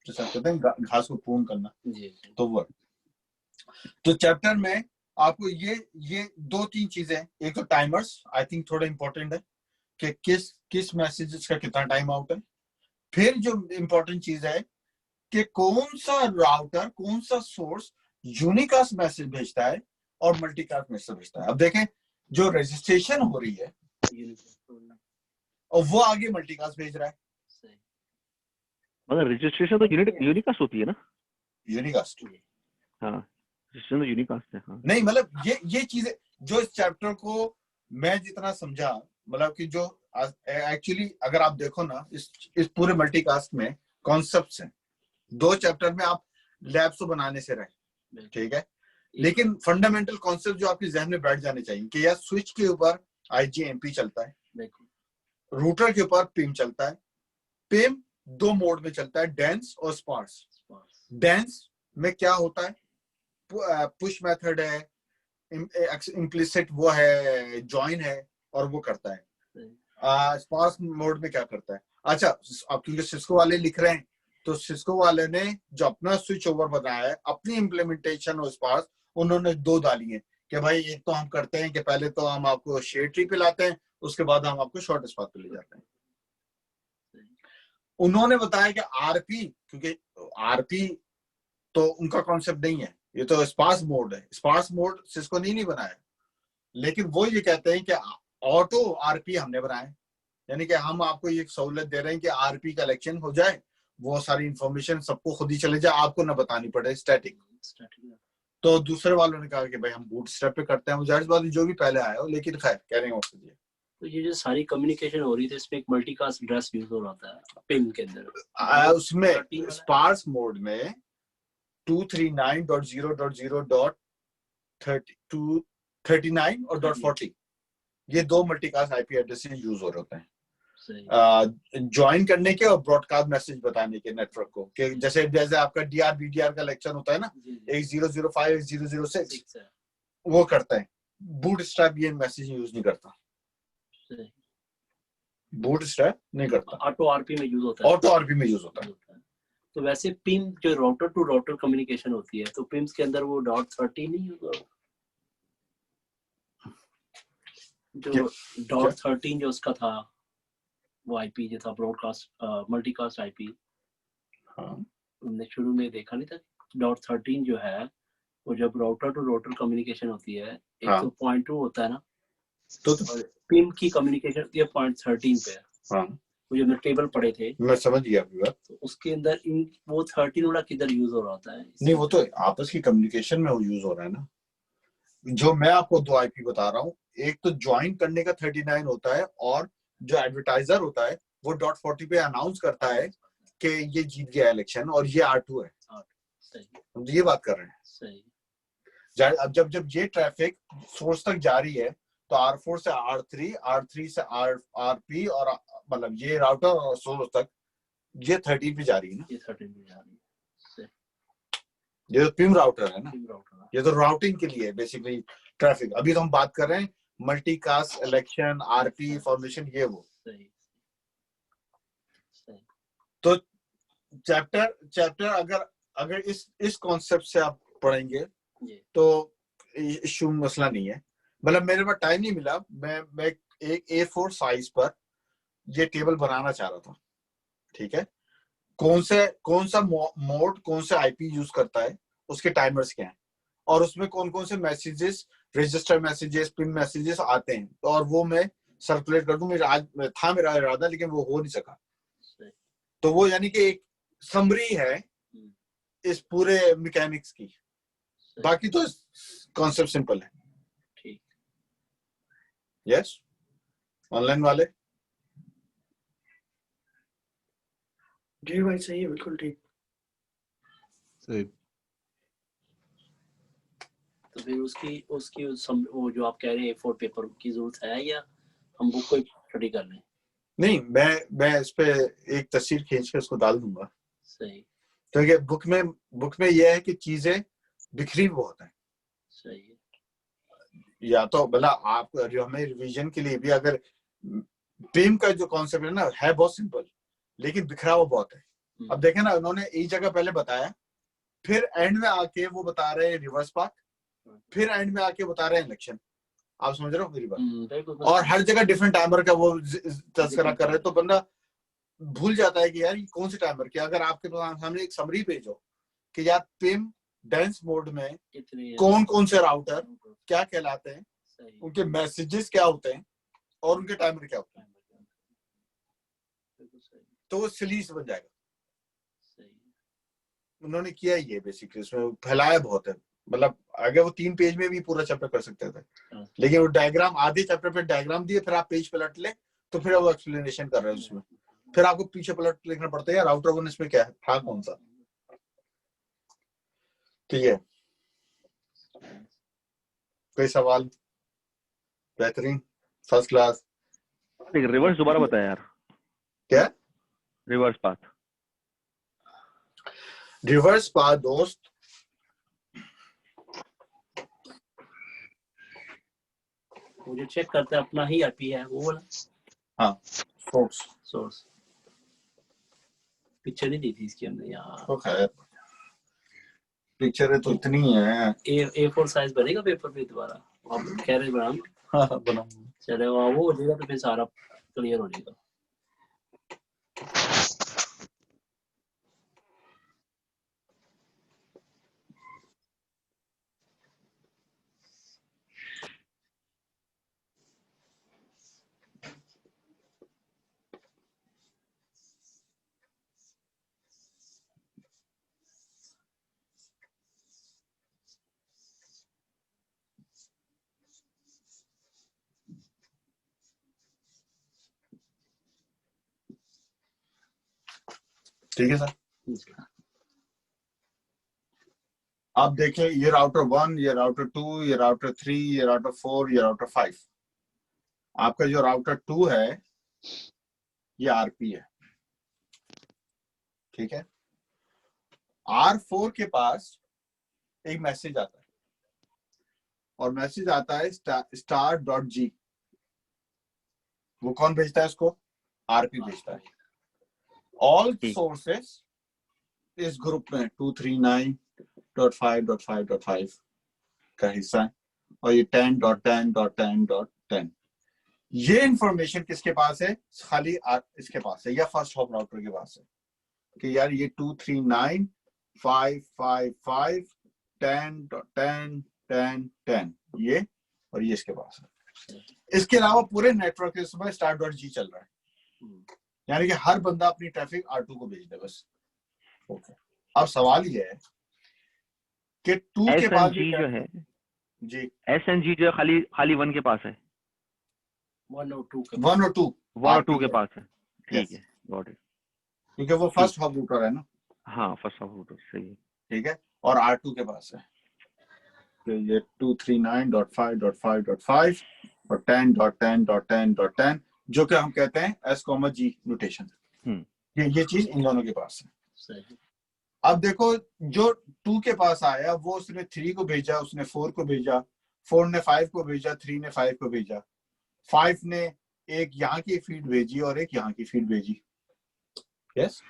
जैसे कहते हैं घास को प्रून करना। तो वो तो चैप्टर में आपको ये 2-3 चीजें, एक तो टाइमर्स आई थिंक थोड़ा इंपॉर्टेंट है कि किस मैसेजेस का कितना टाइम आउट है। फिर जो इंपॉर्टेंट चीज है कि कौन सा राउटर, कौन सा सोर्स यूनिकास्ट मैसेज भेजता है और मल्टीकास्ट मैसेज भेजता है। अब देखें, जो रजिस्ट्रेशन हो रही है और वो आगे मल्टीकास्ट भेज रहा है, मतलब रजिस्ट्रेशन तो यूनिकास्ट होती है ना? यूनिकास्ट, हाँ रजिस्ट्रेशन तो यूनिकास्ट है। हाँ नहीं मतलब ये चीजें जो इस चैप्टर को मैं जितना समझा, मतलब कि जो एक्चुअली अगर आप देखो ना, इस पूरे मल्टीकास्ट में कॉन्सेप्ट्स हैं। 2 चैप्टर में आप लैब्स तो बनाने से रहे, ठीक है, लेकिन फंडामेंटल कॉन्सेप्ट जो आपके जहन में बैठ जाने चाहिए कि यार स्विच के ऊपर IGMP चलता है, रूटर के ऊपर पिम चलता है। पिम 2 मोड में चलता है, डेंस और स्पार्स। डेंस में क्या होता है, पुश मेथड है, इम्प्लिसिट वो है, जॉइन है, और वो करता है। स्पार्स मोड में क्या करता है, अच्छा अब क्योंकि सिस्को वाले लिख रहे हैं, तो सिस्को वाले ने जो अपना स्विच ओवर बनाया है, अपनी इम्प्लीमेंटेशन और स्पार्स उन्होंने 2 डाली है कि भाई एक तो हम करते हैं कि पहले तो हम आपको शेड ट्री पे लाते हैं, उसके बाद हम आपको शॉर्ट स्पाथ पे ले जाते हैं। उन्होंने बताया कि आरपी, क्योंकि आरपी तो उनका कॉन्सेप्ट नहीं है, ये तो स्पार्स मोड है। स्पार्स मोड सिस्को ने नहीं बनाया, लेकिन वो ये कहते हैं कि ऑटो आरपी हमने बनाया, यानी कि हम आपको ये सहूलत दे रहे हैं कि आरपी कलेक्शन हो जाए, वो सारी इंफॉर्मेशन सबको खुद ही चले जाए, आपको ना बतानी पड़े स्टैटिक। तो दूसरे वालों ने कहा कि भाई हम बूट स्ट्रैप पे करते हैं, वो जाहिर बात जो भी पहले आया हो, लेकिन खैर कह रहे हैं तो ये जो सारी कम्युनिकेशन हो रही थी, इसमें एक मल्टीकास्ट एड्रेस यूज हो रहा है पिन के अंदर। उसमें स्पार्स मोड में 239.0.0.39 और .40 ये 2 मल्टीकास्ट IP एड्रेसेस यूज हो रहे होते हैं ज्वाइन करने के और ब्रॉडकास्ट मैसेज बताने के नेटवर्क को, कि जैसे आपका DRBDR का लेक्चर होता है ना, 1005 1006 वो करता है। बूटस्ट्रैप ये मैसेज यूज नहीं करता, बूटस्ट्रैप नहीं करता, ऑटो आरपी में यूज होता है। ऑटो आरपी में यूज होता है। तो वैसे पिम जो राउटर टू राउटर कम्युनिकेशन होती है, तो पिम्स के अंदर वो .30 नहीं यूज होता, जो .13 जो उसका था वो आईपी जो था ब्रॉडकास्ट मल्टीकास्ट आईपी। हाँ, हमने शुरू में देखा नहीं था। .13 जो है वो जब राउटर टू राउटर कम्युनिकेशन होती है, एक हाँ, तो 0.2 होता है ना, तो पिम की कम्युनिकेशन होती है 0.13 पे। हाँ, वो जो टेबल पढ़े थे, मैं समझ गया आपकी बात। तो उसके अंदर वो 13 वाला किधर यूज हो रहा होता है? नहीं, वो तो आपस की कम्युनिकेशन में वो यूज हो रहा है ना। जो मैं आपको 2 आईपी बता रहा हूँ, एक तो ज्वाइन करने का 39 होता है, और जो एडवर्टाइजर होता है वो .40 पे अनाउंस करता है कि ये जीत गया इलेक्शन और ये R2 है। सही हम ये बात कर रहे हैं। सही। अब जब ये ट्रैफिक सोर्स तक जा रही है तो R4 से R3, R3 से RP, और मतलब ये राउटर और सोर्स तक ये 13 पे जा रही है ना, ये 13 पे जा रही है। सही। ये तो पिम राउटर है ना, पिम राउटर है। ये तो राउटिंग के लिए बेसिकली ट्रैफिक। अभी तो हम बात कर रहे हैं मल्टीकास्ट, इलेक्शन, RP फॉर्मेशन, ये वो। सही सही। तो चैप्टर अगर इस कॉन्सेप्ट से आप पढ़ेंगे तो इशू मसला नहीं है। मतलब मेरे पास टाइम नहीं मिला, मैं एक A4 साइज पर ये टेबल बनाना चाह रहा था, ठीक है, कौन सा मोड कौन से आईपी यूज करता है, उसके टाइमर्स क्या हैं, और उसमें कौन कौन से messages, register messages, pin messages आते हैं, और वो मैं सर्कुलेट कर दूं। मेरा इरादा, लेकिन वो हो नहीं सका। तो वो यानी कि एक समरी है इस पूरे मैकेनिक्स की। बाकी तो कॉन्सेप्ट सिंपल है। ठीक। यस, ऑनलाइन वाले जी भाई सही है, बिल्कुल ठीक। सही। तो फिर उसकी वो जो आप कह रहे हैं A4 पेपर की जरूरत है, या हम बुक को स्टडी कर लें? नहीं, मैं इस पे एक तस्वीर खींच के उसको डाल दूंगा। सही। क्योंकि बुक में यह है कि चीजें बिखरी बहुत है। सही है। या तो मतलब आप हमें रिवीजन के लिए भी, अगर पिम का जो कॉन्सेप्ट है ना, है बहुत सिंपल, लेकिन बिखरा हुआ बहुत है। अब देखें ना, उन्होंने एक जगह पहले बताया, फिर एंड में आके वो बता रहे हैं रिवर्स पाथ, फिर एंड में आके बता रहे हैं इलेक्शन। आप समझ रहे हो मेरी बात? और हर जगह डिफरेंट टाइमर का वो तस्करा कर रहे हैं, तो बंदा भूल जाता है कि यार ये कौन से टाइमर के। अगर आपके सामने एक समरी पेज हो कि यार पिम डेंस मोड में कौन कौन से राउटर क्या कहलाते हैं, उनके मैसेजेस क्या होते हैं, और उनके टाइमर क्या होते हैं, तो वो सिलीस बन जाएगा। उन्होंने किया ही है बेसिकली, उसमें फैलाया बहुत है। मतलब अगर वो 3 पेज में भी पूरा चैप्टर कर सकते थे, लेकिन वो डायग्राम, आधे चैप्टर पे डायग्राम दिए, फिर आप पेज पलट ले तो फिर वो एक्सप्लेनेशन कर रहे हैं उसमें, फिर आपको पीछे पलट लिखना पड़ता है यार राउटर 1 इसमें क्या है, था कौन सा। ठीक है, कोई सवाल? बेहतरीन, फर्स्ट क्लास। रिवर्स दोबारा बताया यार। क्या रिवर्स पाथ? रिवर्स पाथ दोस्त, मुझे चेक करते हैं अपना ही आईपी है वो वाला। हाँ, सोर्स पिक्चर नहीं दी थी इसकी हमने यार। तो खैर पिक्चर तो इतनी है। A4 साइज बनेगा पेपर पे दोबारा? आप कह रहे बनाऊं? हाँ बनाऊंगा। चलेगा, वो हो जाएगा तो फिर सारा क्लियर हो जाएगा। ठीक है सर। आप देखें, ये राउटर 1, ये राउटर 2, ये राउटर 3, ये राउटर 4, ये राउटर 5। आपका जो राउटर 2 है ये RP है, ठीक है। R4 के पास एक मैसेज आता है, और मैसेज आता है star.g। वो कौन भेजता है उसको? RP भेजता है। ऑल सोर्सेस इस ग्रुप में 239.5.5.5 का हिस्सा है, और ये 10.10.10.10। ये इंफॉर्मेशन किसके पास है? खाली इसके पास है, या फर्स्ट हॉप राउटर के पास है, कि यार ये 239.555.10.10.10 ये, और ये इसके पास है। इसके अलावा पूरे नेटवर्क के समय star.g चल रहा है, यानी कि हर बंदा अपनी ट्रैफिक R2 को भेज दे बस। ओके, अब सवाल ये है कि 2 के पास SMG जो है, जी एस एंड जी जो है खाली खाली 1 के पास है, 1 और 2 के 1 और 2 1 और 2 के पास है, ठीक है, गॉट इट, क्योंकि वो फर्स्ट हब रूटर है ना। हाँ फर्स्ट ऑफ रूटर सही है, ठीक है, और R2 के पास है, तो ये 239.5.5.5 और 10.10.10.10 जो कि हम कहते हैं S, G नोटेशन। ये चीज इन दोनों के पास है। सही। अब देखो जो 2 के पास आया वो उसने 3 को भेजा, उसने 4 को भेजा, 4 ने 5 को भेजा, 3 ने 5 को भेजा, 5 ने एक यहाँ की फीड भेजी और एक यहाँ की फीड भेजी। यस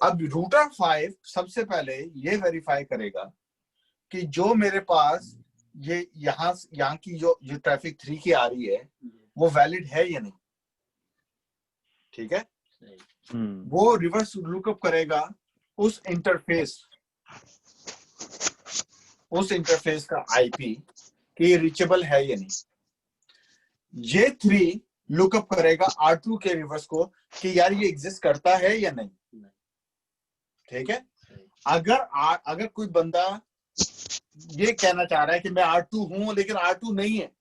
अब रूटर 5 सबसे पहले ये वेरीफाई करेगा कि जो मेरे पास ये यहाँ की जो ट्रैफिक 3 की आ रही है वो वैलिड है या नहीं। ठीक है, वो रिवर्स लुकअप करेगा उस इंटरफेस का आईपी कि रीचेबल है या नहीं। ये 3 लुकअप करेगा R2 के रिवर्स को कि यार ये एग्जिस्ट करता है या नहीं। ठीक है, अगर कोई बंदा ये कहना चाह रहा है कि मैं R2 हूं लेकिन R2 नहीं है,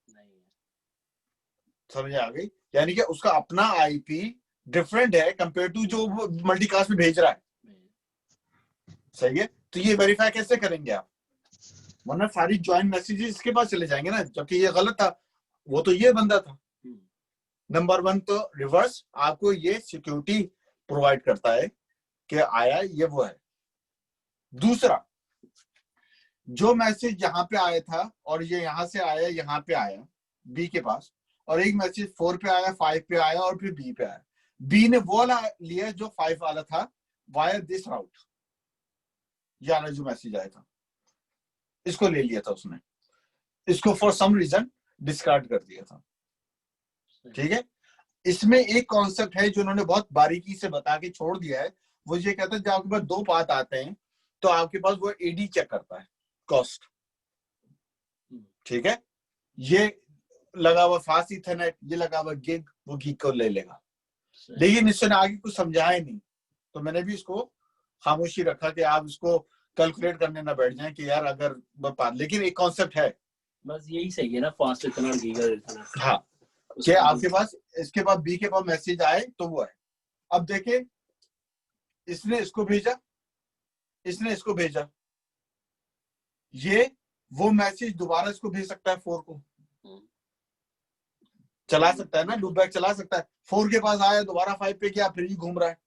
समझ आ गई, यानी कि उसका अपना आईपी डिफरेंट है कंपेयर टू जो मल्टीकास्ट में भेज रहा है। सही है, तो ये वेरीफाई कैसे करेंगे आप, वरना सारी ज्वाइन मैसेजेस इसके पास चले जाएंगे ना, जबकि ये गलत था, वो तो ये बंदा था। नंबर 1 तो रिवर्स आपको ये सिक्योरिटी प्रोवाइड करता है कि आया ये वो है। दूसरा, जो मैसेज यहाँ पे आया था और ये यहाँ से आया यहाँ पे आया बी के पास, और एक मैसेज 4 पे आया, 5 पे आया और फिर बी पे आया। बी ने वो लिया जो 5 वाला था वाया दिस राउट, ये वाला जो मैसेज आया था इसको ले लिया था उसने, इसको फॉर सम रीजन डिस्कार्ड कर दिया था। ठीक है, इसमें एक कॉन्सेप्ट है जो उन्होंने बहुत बारीकी से बता के छोड़ दिया है, वो ये कहता है जब आपके पास 2 पाथ आते हैं तो आपके पास वो एडी चेक करता है, कॉस्ट। ठीक है, ये लगा हुआ फास्ट इथरनेट, ये लगा हुआ गिग, वो गिग को ले लेगा। लेकिन इसने आगे कुछ समझाया नहीं, तो मैंने भी इसको खामोशी रखा कि आप इसको कैलकुलेट करने ना बैठ जाएं कि यार अगर लेकिन एक कॉन्सेप्ट है, बस यही सही है ना, फास्ट इतना गीगा इतना। हाँ, कि आपके पास इसके बाद बी के पास मैसेज आए तो वो है। अब देखे, इसने इसको भेजा, इसने इसको भेजा, ये वो मैसेज दोबारा इसको भेज सकता है 4 को, चला सकता है ना, लूप बैक चला सकता है। 4 के पास आया, दोबारा 5 पे गया, फिर ही घूम रहा है।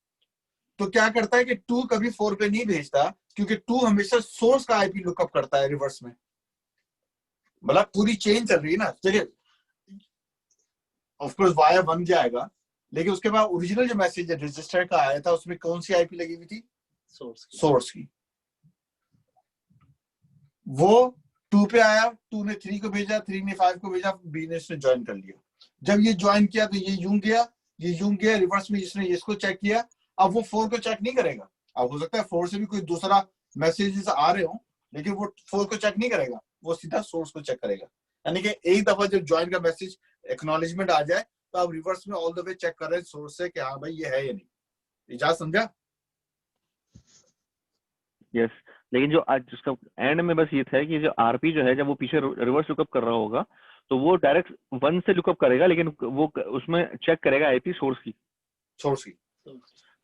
तो क्या करता है कि 2 कभी 4 पे नहीं भेजता, क्योंकि 2 हमेशा सोर्स का आईपी लुकअप करता है रिवर्स में। मतलब पूरी चेन चल रही है ना, देखिए ऑफ कोर्स वाया 1 जाएगा, लेकिन उसके बाद ओरिजिनल जो मैसेज रजिस्टर का आया था उसमें कौन सी आईपी लगी हुई थी, सोर्स की। वो 2 पे आया, 2 ने 3 को भेजा, 3 ने 5 को भेजा, बी ने इसने ज्वाइन कर लिया। जब ये ज्वाइन किया तो ये यूं गया, ये यूं गया रिवर्स में, इसने इसको चेक किया। अब वो 4 को चेक नहीं करेगा, अब हो सकता है 4 से भी कोई दूसरा मैसेजेस आ रहे हो, लेकिन वो 4 को चेक नहीं करेगा, वो सीधा सोर्स को चेक करेगा। यानी कि एक दफा जब ज्वाइन का मैसेज एक्नॉलेजमेंट आ जाए तो आप रिवर्स में ऑल द वे चेक कर रहे हैं सोर्स से कि हाँ भाई ये है या नहीं। इजाज़त समझा? यस, लेकिन जो आज जिसका एंड में बस ये था कि जो आरपी जो है जब वो पीछे रिवर्स लुकअप कर रहा होगा तो वो डायरेक्ट 1 से लुकअप करेगा, लेकिन वो उसमें चेक करेगा आईपी सोर्स की।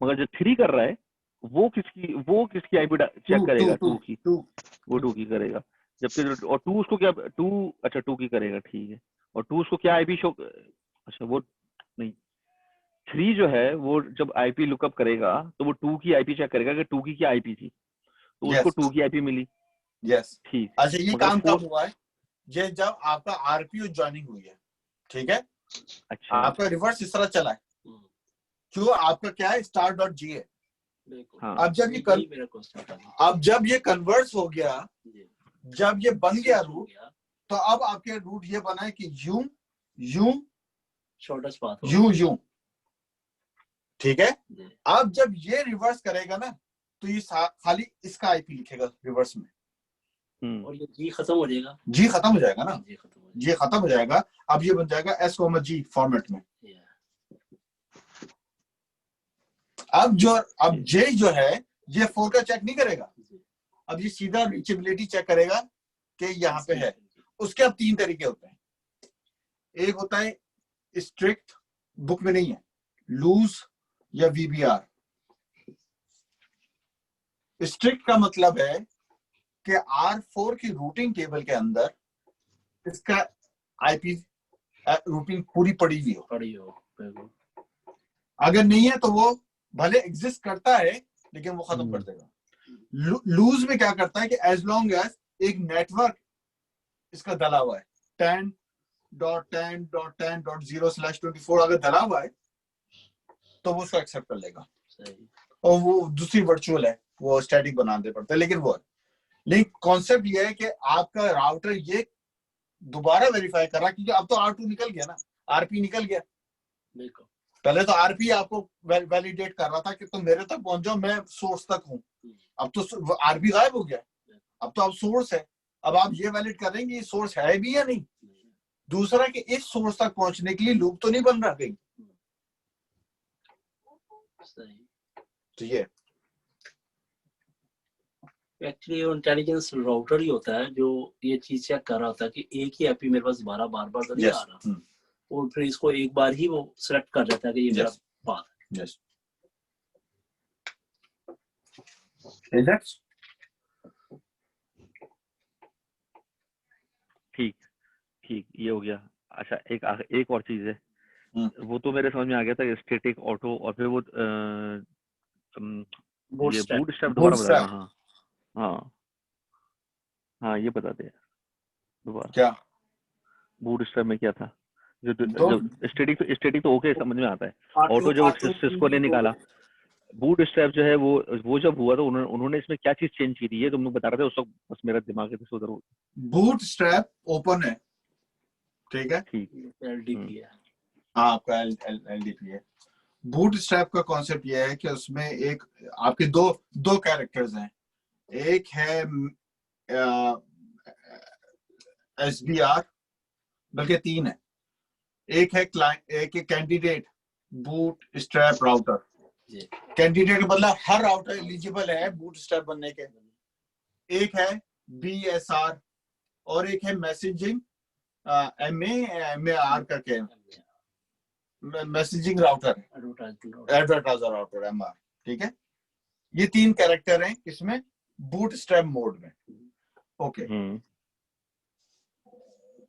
मगर जो 3 कर रहा है वो किसकी आईपी चेक करेगा, 2 की, वो 2 की करेगा। जबकि और 2 उसको क्या 2 अच्छा 2 की करेगा, ठीक है। और 2 उसको क्या आईपी शो, अच्छा वो नहीं, 3 जो है वो जब आईपी लुकअप करेगा तो वो 2 की आईपी चेक करेगा कि 2 की क्या आईपी थी, तो उसको 2 की आईपी मिली। यस, ठीक। अच्छा ये काम कब हुआ है, ये जब आपका आरपीओ ज्वाइनिंग हुई है। ठीक है, अच्छा आपका रिवर्स इस तरह चला है, क्यों, आपका क्या है star.g है। हाँ, अब जब ये कन्वर्स हो गया, जब ये बन गया रूट, तो अब आपके रूट ये बना है कि यूं शॉर्टेस्ट पाथ यूं। ठीक है, अब जब ये रिवर्स करेगा ना तो ये खाली इसका आईपी लिखेगा रिवर्स में, और ये जी खत्म हो जाएगा, जी खत्म हो जाएगा ना, जी खत्म हो जाएगा। अब ये बन जाएगा S, G फॉर्मेट में। अब J जो है ये 4 का चेक नहीं करेगा, अब ये सीधा रीचेबिलिटी चेक करेगा कि यहाँ पे है, उसके अब 3 तरीके होते हैं। एक होता है स्ट्रिक्ट, बुक में नहीं है, लूज या VBR। स्ट्रिक्ट का मतलब है कि R4 की रूटिंग टेबल के अंदर इसका IP रूटिंग पूरी पड़ी हुई हो। बिल्कुल। अगर नहीं है तो वो भले एग्जिस्ट करता है लेकिन वो खत्म कर देगा। लूज में क्या करता है कि एज लॉन्ग एज एक नेटवर्क इसका डला हुआ है 10.10.10.0/24 अगर डला हुआ है तो वो उसको एक्सेप्ट कर लेगा। और वो दूसरी वर्चुअल है, वो स्टैटिक बनाने पड़ता है, लेकिन लेकिन कॉन्सेप्ट ये है कि आपका राउटर ये दोबारा वेरीफाई कर रहा है, क्योंकि अब तो R2 निकल गया ना, RP निकल गया। पहले तो RP आपको वैलिडेट कर रहा था कि तुम मेरे तक पहुंच जाओ, मैं सोर्स तक हूं। अब तो RP गायब हो गया, अब तो आप सोर्स है। अब आप ये वैलिड कर रहे हैं कि सोर्स है भी या नहीं। दूसरा कि इस सोर्स तक पहुंचने के लिए लूप तो नहीं बन रहा कहीं। तो ये एक्चुअली इंटेलिजेंस राउटर ही होता है जो ये चीज चेक कर रहा होता है कि एक ही IP मेरे पास बार बार तो नहीं आ रहा, और फिर इसको एक बार ही वो सिलेक्ट कर लेता है कि ये मेरा पाथ है। ठीक, ये हो गया। अच्छा, एक और चीज है, वो तो मेरे समझ में आ गया था, स्टैटिक, ऑटो, और फिर वो ये बूट स्ट्रैप दोबारा बता देना। हाँ, ये बता दे दोबारा, क्या बूट स्ट्रैप में क्या था? जो स्टैटिक तो ओके, समझ में आता है। ऑटो जो सिस्को ने निकाला, बूट स्ट्रैप जो है वो जब हुआ तो उन्होंने इसमें क्या चीज चेंज की थी, ये तुम लोग बता रहे थे उस वक्त, बस मेरा दिमाग इधर से उधर हो। बूट स्ट्रैप ओपन है, ठीक है, LDP है। हाँ, आपका LDP है। बूट स्ट्रैप का कॉन्सेप्ट ये है कि उसमें एक आपके दो कैरेक्टर्स हैं। एक है SBR, बल्कि 3 है। एक है candidate boot strap router. Candidate का मतलब हर राउटर एलिजिबल है बूट स्ट्रैप बनने के। एक है BSR और एक है मैसेजिंग MAR करके messaging router, advertiser router MR, ठीक है। ये 3 कैरेक्टर हैं इसमें बूट स्ट्रैप मोड में। ओके,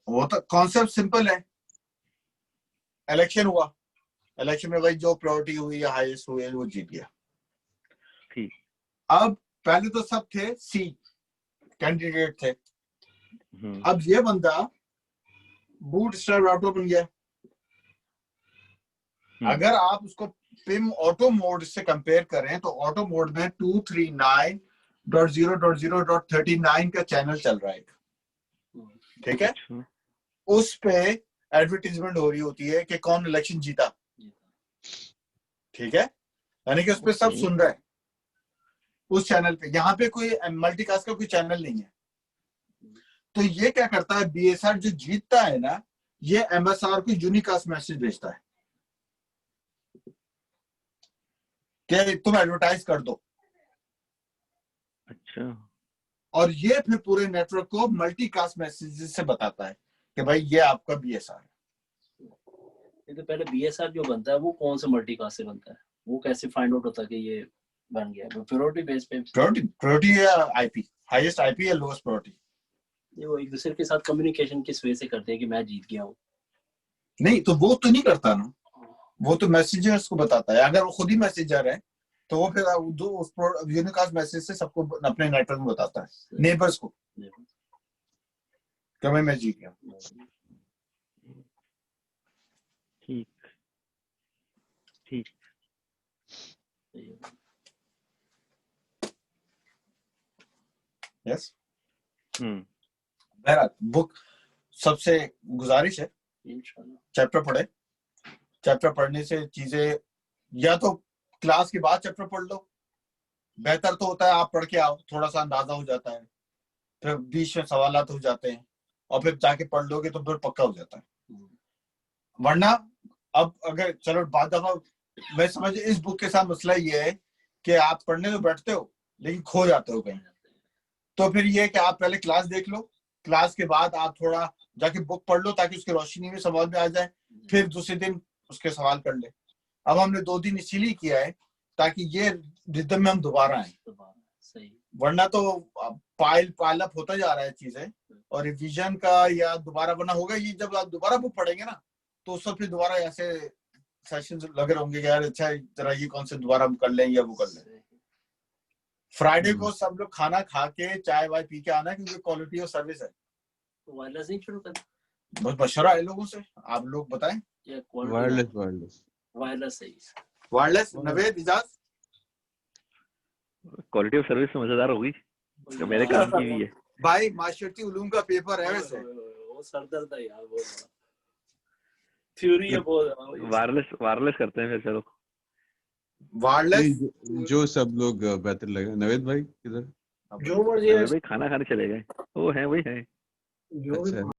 वो तो कॉन्सेप्ट सिंपल है। इलेक्शन हुआ, इलेक्शन में भाई जो प्रायोरिटी हुई या हाईएस्ट हुई वो जीत गया। ठीक, अब पहले तो सब थे C कैंडिडेट थे, अब ये बंदा बूट स्ट्रैप राउटर बन गया। अगर आप उसको पिम ऑटो मोड से कंपेयर करें तो ऑटो मोड में 239.0.0.39 का चैनल चल रहा है, ठीक है। उस पे एडवर्टीजमेंट हो रही होती है कि कौन इलेक्शन जीता, ठीक है, यानी कि उस पे सब सुन रहे हैं उस चैनल पे। यहाँ पे कोई मल्टीकास्ट का कोई चैनल नहीं है। तो ये क्या करता है, BSR जो जीतता है ना, ये MSR को यूनिकास्ट मैसेज भेजता है कि तुम एडवर्टाइज कर दो। अच्छा, और ये फिर पूरे नेटवर्क को मल्टीकास्ट मैसेजेस से बताता है कि भाई ये आपका BSR है। तो पहले BSR जो बनता है वो कौन से मल्टीकास्ट से बनता है, वो कैसे फाइंड आउट होता है कि ये बन गया? वो प्रायोरिटी बेस पे, प्रायोरिटी या IP, हाईएस्ट IP या लोएस्ट प्रायोरिटी, ये वो एक दूसरे के साथ कम्युनिकेशन किस वे से करते हैं कि मैं जीत गया हूँ? नहीं, तो वो तो नहीं करता ना, वो तो मैसेजर्स को बताता है। अगर वो खुद ही मैसेजर है तो वो फिर उस यूनिकास्ट मैसेज से सबको अपने नेटवर्क में बताता है, नेबर्स को, कि भाई मैं जीत गया। ठीक, यस। बहरहाल बुक सबसे गुजारिश है, चैप्टर पढ़े। चैप्टर पढ़ने से चीजें, या तो क्लास के बाद चैप्टर पढ़ लो, बेहतर तो होता है आप पढ़ के आओ, थोड़ा सा अंदाजा हो जाता है, फिर बीच में सवालात हो जाते हैं और फिर जाके पढ़ लोगे तो फिर पक्का हो जाता है। वरना अब अगर चलो बाद दफा मैं समझ, इस बुक के साथ मसला ये है कि आप पढ़ने तो बैठते हो लेकिन खो जाते हो कहीं। तो फिर ये है कि आप पहले क्लास देख लो, क्लास के बाद आप थोड़ा जाके बुक पढ़ लो ताकि उसकी रोशनी में सवाल में आ जाए, फिर दूसरे दिन उसके सवाल कर ले। अब हमने 2 दिन इसीलिए किया है ताकि ये रिदम में हम दोबारा आए, सही, वरना तो पाइल अप होता जा रहा है चीजें, और रिवीजन का या दोबारा बना होगा। ये जब आप दोबारा बुक पढ़ेंगे ना तो उस वक्त फिर दोबारा ऐसे सेशंस लगे होंगे कि यार अच्छा जरा ये कौन से दोबारा कर लें या वो कर लें। फ्राइडे को सब लोग खाना खा के चाय वाय पी के आना, क्योंकि क्वालिटी ऑफ सर्विस है। वायरलेस नहीं शुरू कर, बहुत मशवरा है लोगों से, आप लोग बताएं। वायरलेस सही, wireless Naved Ijaz quality of service से मजेदार होगी, जो मेरे काम की भी है भाई। माशरती उलूम का पेपर है वैसे, वो सरदर्द है यार, बहुत थ्योरी है बहुत। वायरलेस करते हैं फिर, चलो वायरलेस जो सब लोग बेहतर लगे। नवेद भाई किधर? जो मर्जी है, भाई खाना खाने चले गए, वो है वही है। जो भी अच्छा